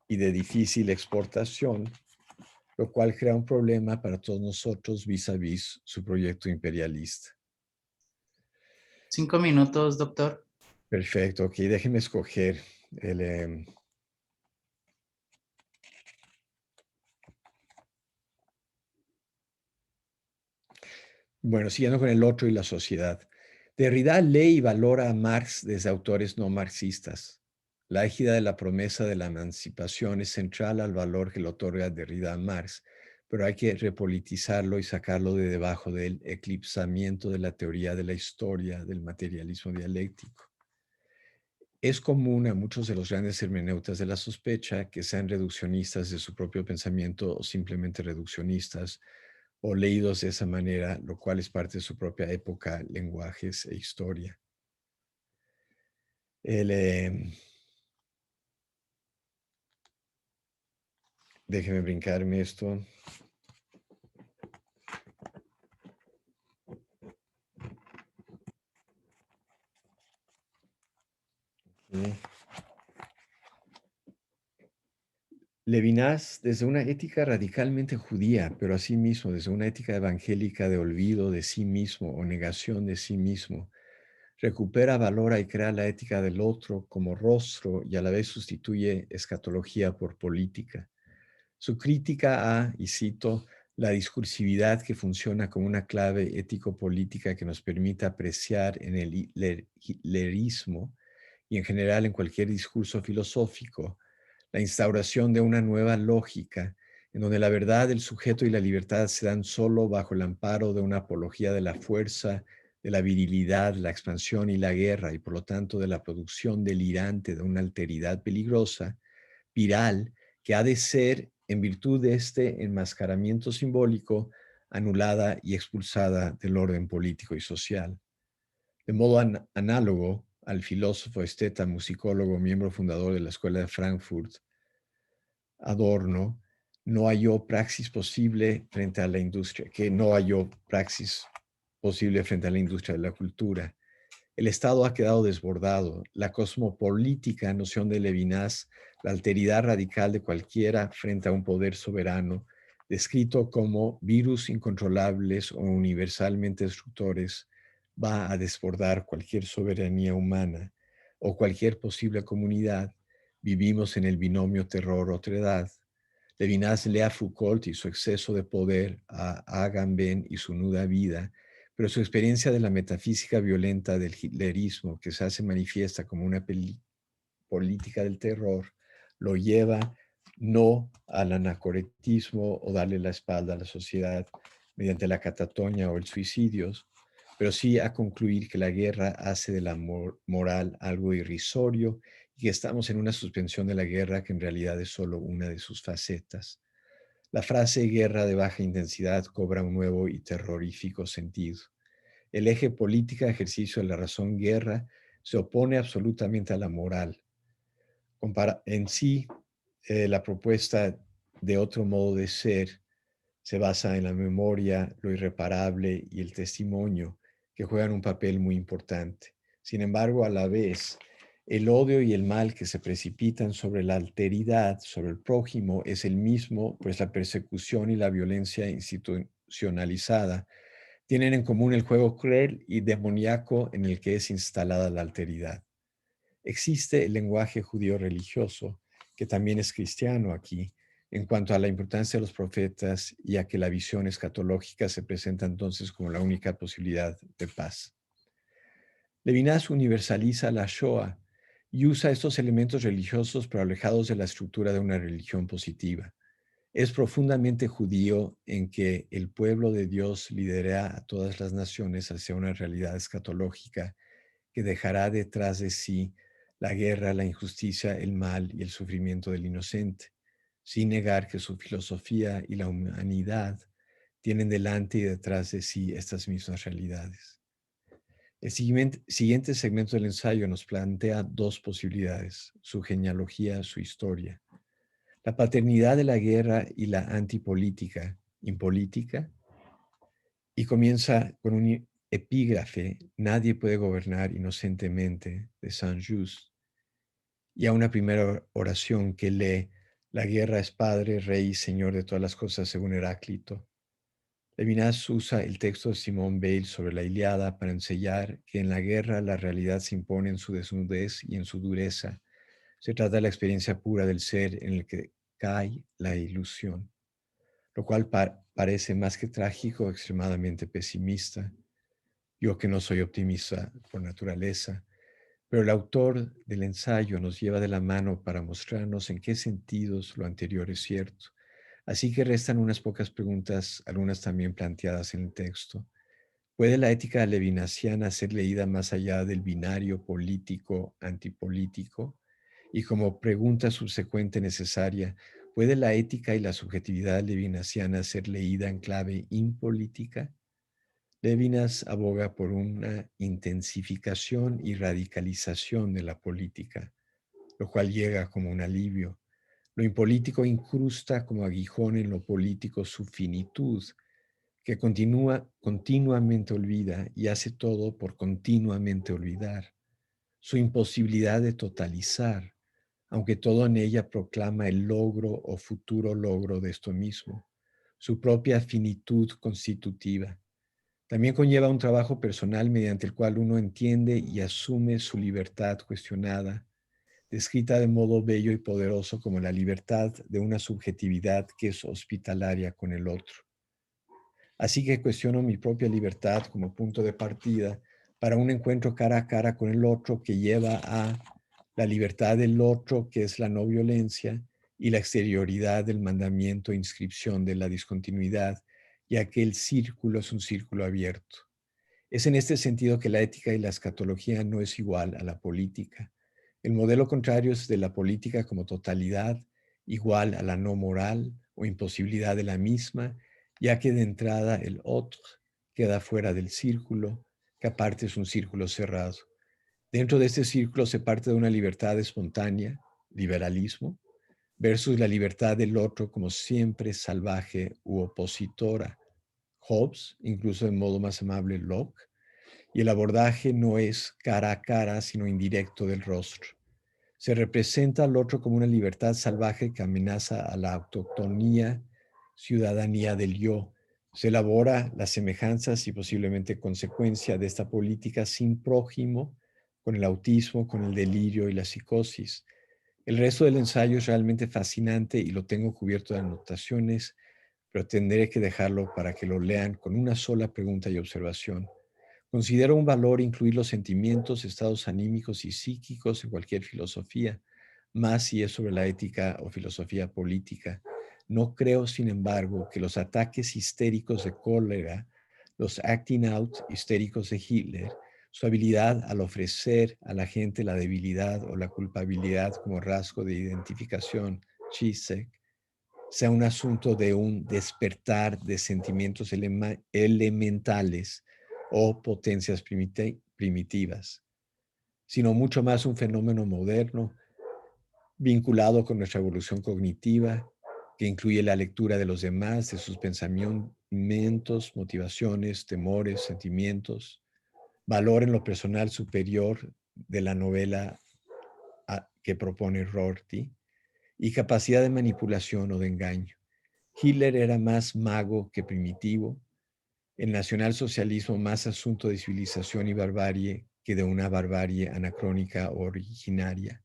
y de difícil exportación, lo cual crea un problema para todos nosotros vis a vis su proyecto imperialista. 5 minutos, doctor. Perfecto, ok, déjenme escoger el... Bueno, siguiendo con el otro y la sociedad. Derrida lee y valora a Marx desde autores no marxistas. La égida de la promesa de la emancipación es central al valor que le otorga Derrida a Marx, pero hay que repolitizarlo y sacarlo de debajo del eclipsamiento de la teoría de la historia del materialismo dialéctico. Es común a muchos de los grandes hermeneutas de la sospecha que sean reduccionistas de su propio pensamiento o simplemente reduccionistas o leídos de esa manera, lo cual es parte de su propia época, lenguajes e historia. Déjeme brincarme esto. Okay. Levinas, desde una ética radicalmente judía, pero asimismo desde una ética evangélica de olvido de sí mismo o negación de sí mismo, recupera, valora y crea la ética del otro como rostro y a la vez sustituye escatología por política. Su crítica a, y cito, la discursividad que funciona como una clave ético-política que nos permite apreciar en el hitlerismo y en general en cualquier discurso filosófico la instauración de una nueva lógica en donde la verdad, el sujeto y la libertad se dan solo bajo el amparo de una apología de la fuerza, de la virilidad, la expansión y la guerra, y por lo tanto de la producción delirante de una alteridad peligrosa, viral, que ha de ser, en virtud de este enmascaramiento simbólico, anulada y expulsada del orden político y social. De modo análogo al filósofo, esteta, musicólogo, miembro fundador de la Escuela de Frankfurt, Adorno, no halló praxis posible frente a la industria, que no halló praxis posible frente a la industria de la cultura. El Estado ha quedado desbordado. La cosmopolítica noción de Levinas, la alteridad radical de cualquiera frente a un poder soberano, descrito como virus incontrolables o universalmente destructores, va a desbordar cualquier soberanía humana o cualquier posible comunidad. Vivimos en el binomio terror-otredad. Levinas lee a Foucault y su exceso de poder, a Agamben y su nuda vida, pero su experiencia de la metafísica violenta del hitlerismo, que se hace manifiesta como una política del terror, lo lleva no al anacoretismo o darle la espalda a la sociedad mediante la catatonia o el suicidio, pero sí a concluir que la guerra hace de la moral algo irrisorio y que estamos en una suspensión de la guerra que en realidad es solo una de sus facetas. La frase guerra de baja intensidad cobra un nuevo y terrorífico sentido. El eje política, ejercicio de la razón, guerra, se opone absolutamente a la moral. En sí, la propuesta de otro modo de ser se basa en la memoria, lo irreparable y el testimonio, que juegan un papel muy importante. Sin embargo, a la vez, el odio y el mal que se precipitan sobre la alteridad, sobre el prójimo, es el mismo, pues la persecución y la violencia institucionalizada tienen en común el juego cruel y demoníaco en el que es instalada la alteridad. Existe el lenguaje judío religioso, que también es cristiano aquí, en cuanto a la importancia de los profetas y a que la visión escatológica se presenta entonces como la única posibilidad de paz. Levinas universaliza la Shoah y usa estos elementos religiosos pero alejados de la estructura de una religión positiva. Es profundamente judío en que el pueblo de Dios lidera a todas las naciones hacia una realidad escatológica que dejará detrás de sí la guerra, la injusticia, el mal y el sufrimiento del inocente, sin negar que su filosofía y la humanidad tienen delante y detrás de sí estas mismas realidades. El siguiente segmento del ensayo nos plantea dos posibilidades, su genealogía, su historia. La paternidad de la guerra y la antipolítica, impolítica, y comienza con un epígrafe, nadie puede gobernar inocentemente, de Saint-Just, y a una primera oración que lee, La guerra es padre, rey y señor de todas las cosas, según Heráclito. Levinas usa el texto de Simone Weil sobre la Ilíada para enseñar que en la guerra la realidad se impone en su desnudez y en su dureza. Se trata de la experiencia pura del ser en el que cae la ilusión, lo cual parece más que trágico, extremadamente pesimista. Yo que no soy optimista por naturaleza, pero el autor del ensayo nos lleva de la mano para mostrarnos en qué sentidos lo anterior es cierto. Así que restan unas pocas preguntas, algunas también planteadas en el texto. ¿Puede la ética levinasiana ser leída más allá del binario político-antipolítico? Y como pregunta subsecuente necesaria, ¿puede la ética y la subjetividad levinasiana ser leída en clave impolítica? Levinas aboga por una intensificación y radicalización de la política, lo cual llega como un alivio. Lo impolítico incrusta como aguijón en lo político su finitud, que continuamente olvida y hace todo por continuamente olvidar. Su imposibilidad de totalizar, aunque todo en ella proclama el logro o futuro logro de esto mismo. Su propia finitud constitutiva. También conlleva un trabajo personal mediante el cual uno entiende y asume su libertad cuestionada, descrita de modo bello y poderoso como la libertad de una subjetividad que es hospitalaria con el otro. Así que cuestiono mi propia libertad como punto de partida para un encuentro cara a cara con el otro que lleva a la libertad del otro, que es la no violencia, y la exterioridad del mandamiento e inscripción de la discontinuidad, ya que el círculo es un círculo abierto. Es en este sentido que la ética y la escatología no es igual a la política. El modelo contrario es de la política como totalidad, igual a la no moral o imposibilidad de la misma, ya que de entrada el otro queda fuera del círculo, que aparte es un círculo cerrado. Dentro de este círculo se parte de una libertad espontánea, liberalismo, versus la libertad del otro como siempre salvaje u opositora. Hobbes, incluso de modo más amable Locke, y el abordaje no es cara a cara, sino indirecto del rostro. Se representa al otro como una libertad salvaje que amenaza a la autoctonía, ciudadanía del yo. Se elabora las semejanzas y posiblemente consecuencia de esta política sin prójimo, con el autismo, con el delirio y la psicosis. El resto del ensayo es realmente fascinante y lo tengo cubierto de anotaciones, pero tendré que dejarlo para que lo lean con una sola pregunta y observación. Considero un valor incluir los sentimientos, estados anímicos y psíquicos en cualquier filosofía, más si es sobre la ética o filosofía política. No creo, sin embargo, que los ataques histéricos de cólera, los acting out histéricos de Hitler, su habilidad al ofrecer a la gente la debilidad o la culpabilidad como rasgo de identificación, Zizek, sea un asunto de un despertar de sentimientos elementales o potencias primitivas, sino mucho más un fenómeno moderno vinculado con nuestra evolución cognitiva, que incluye la lectura de los demás, de sus pensamientos, motivaciones, temores, sentimientos, valor en lo personal superior de la novela que propone Rorty, y capacidad de manipulación o de engaño. Hitler era más mago que primitivo, el nacionalsocialismo más asunto de civilización y barbarie que de una barbarie anacrónica o originaria.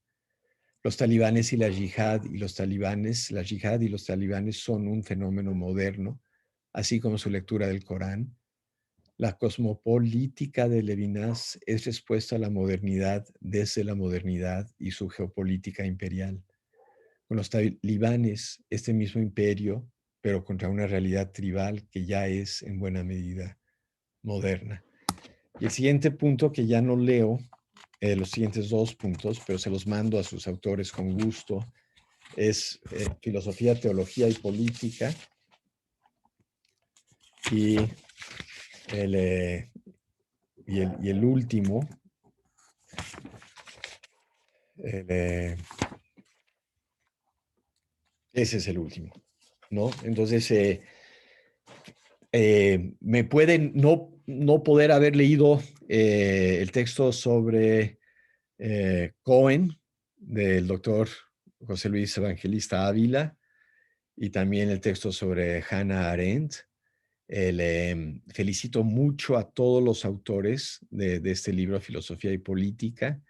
Los talibanes y la yihad y los talibanes son un fenómeno moderno, así como su lectura del Corán. La cosmopolítica de Levinas es respuesta a la modernidad desde la modernidad y su geopolítica imperial. Con los talibanes, este mismo imperio, pero contra una realidad tribal que ya es en buena medida moderna. Y el siguiente punto, que ya no leo, los siguientes dos puntos, pero se los mando a sus autores con gusto, es filosofía, teología y política. Y el último, ese es el último, ¿no? Entonces, me pueden no poder haber leído el texto sobre Cohen del doctor José Luis Evangelista Ávila, y también el texto sobre Hannah Arendt. Le felicito mucho a todos los autores de este libro, Filosofía y Política,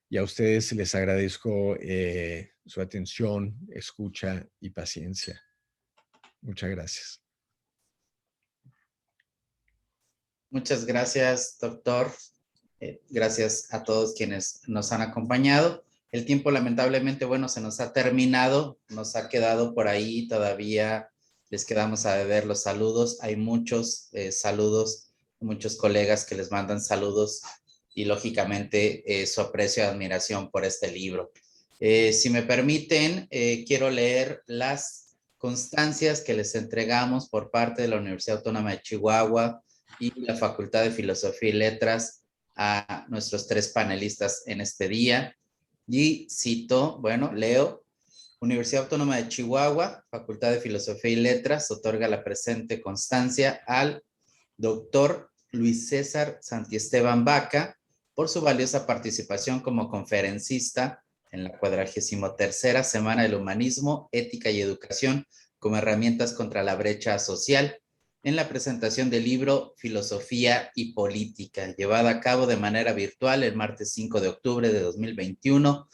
y a ustedes les agradezco su atención, escucha y paciencia. Muchas gracias. Muchas gracias, doctor. Gracias a todos quienes nos han acompañado. El tiempo lamentablemente, bueno, se nos ha terminado, nos ha quedado por ahí todavía, les quedamos a deber los saludos. Hay muchos saludos, muchos colegas que les mandan saludos y lógicamente su aprecio y admiración por este libro. Si me permiten, quiero leer las constancias que les entregamos por parte de la Universidad Autónoma de Chihuahua y la Facultad de Filosofía y Letras a nuestros tres panelistas en este día. Y cito, bueno, leo: Universidad Autónoma de Chihuahua, Facultad de Filosofía y Letras, otorga la presente constancia al doctor Luis César Santiesteban Baca por su valiosa participación como conferencista en la 43ª Semana del Humanismo, Ética y Educación como herramientas contra la brecha social, en la presentación del libro Filosofía y Política, llevada a cabo de manera virtual el martes 5 de octubre de 2021,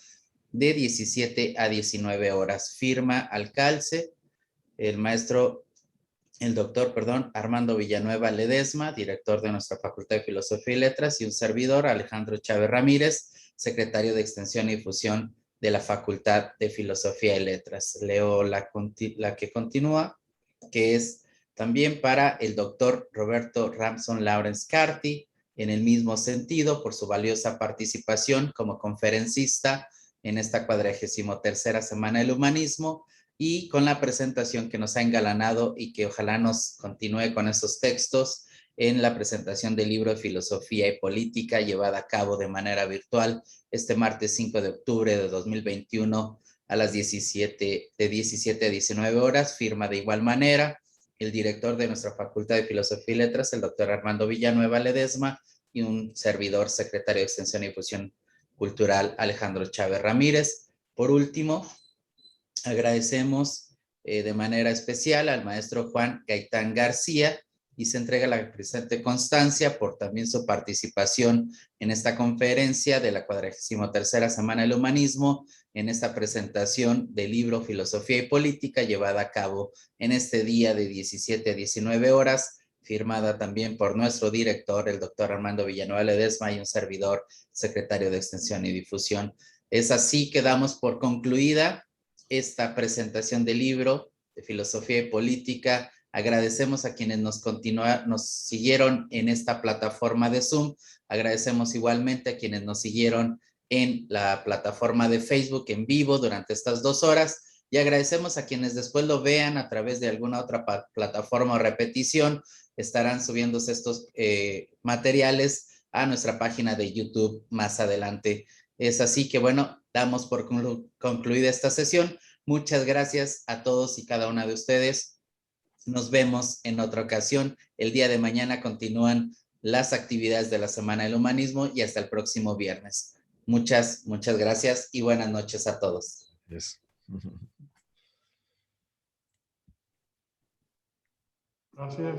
de 17 a 19 horas. Firma al calce el doctor Armando Villanueva Ledesma, director de nuestra Facultad de Filosofía y Letras, y un servidor, Alejandro Chávez Ramírez, secretario de Extensión y Difusión de la Facultad de Filosofía y Letras. Leo la que continúa, que es también para el doctor Roberto Ramson Lawrence Carty, en el mismo sentido, por su valiosa participación como conferencista en esta 43ª Semana del Humanismo, y con la presentación que nos ha engalanado y que ojalá nos continúe con esos textos en la presentación del libro de Filosofía y Política, llevada a cabo de manera virtual este martes 5 de octubre de 2021 a las 17 a 19 horas. Firma de igual manera el director de nuestra Facultad de Filosofía y Letras, el doctor Armando Villanueva Ledesma, y un servidor, secretario de Extensión y Difusión Cultural, Alejandro Chávez Ramírez. Por último, agradecemos de manera especial al maestro Juan Gaitán García, y se entrega la presente constancia por también su participación en esta conferencia de la 43ª Semana del Humanismo, en esta presentación del libro Filosofía y Política, llevada a cabo en este día de 17 a 19 horas, firmada también por nuestro director, el doctor Armando Villanueva Ledesma, y un servidor, secretario de Extensión y Difusión. Es así que damos por concluida esta presentación del libro de Filosofía y Política. Agradecemos a quienes nos siguieron en esta plataforma de Zoom. Agradecemos igualmente a quienes nos siguieron en la plataforma de Facebook en vivo durante estas 2 horas. Y agradecemos a quienes después lo vean a través de alguna otra plataforma o repetición. Estarán subiéndose estos materiales a nuestra página de YouTube más adelante. Es así que, bueno, damos por concluida esta sesión. Muchas gracias a todos y cada una de ustedes. Nos vemos en otra ocasión. El día de mañana continúan las actividades de la Semana del Humanismo, y hasta el próximo viernes. Muchas gracias y buenas noches a todos. Yes. Gracias.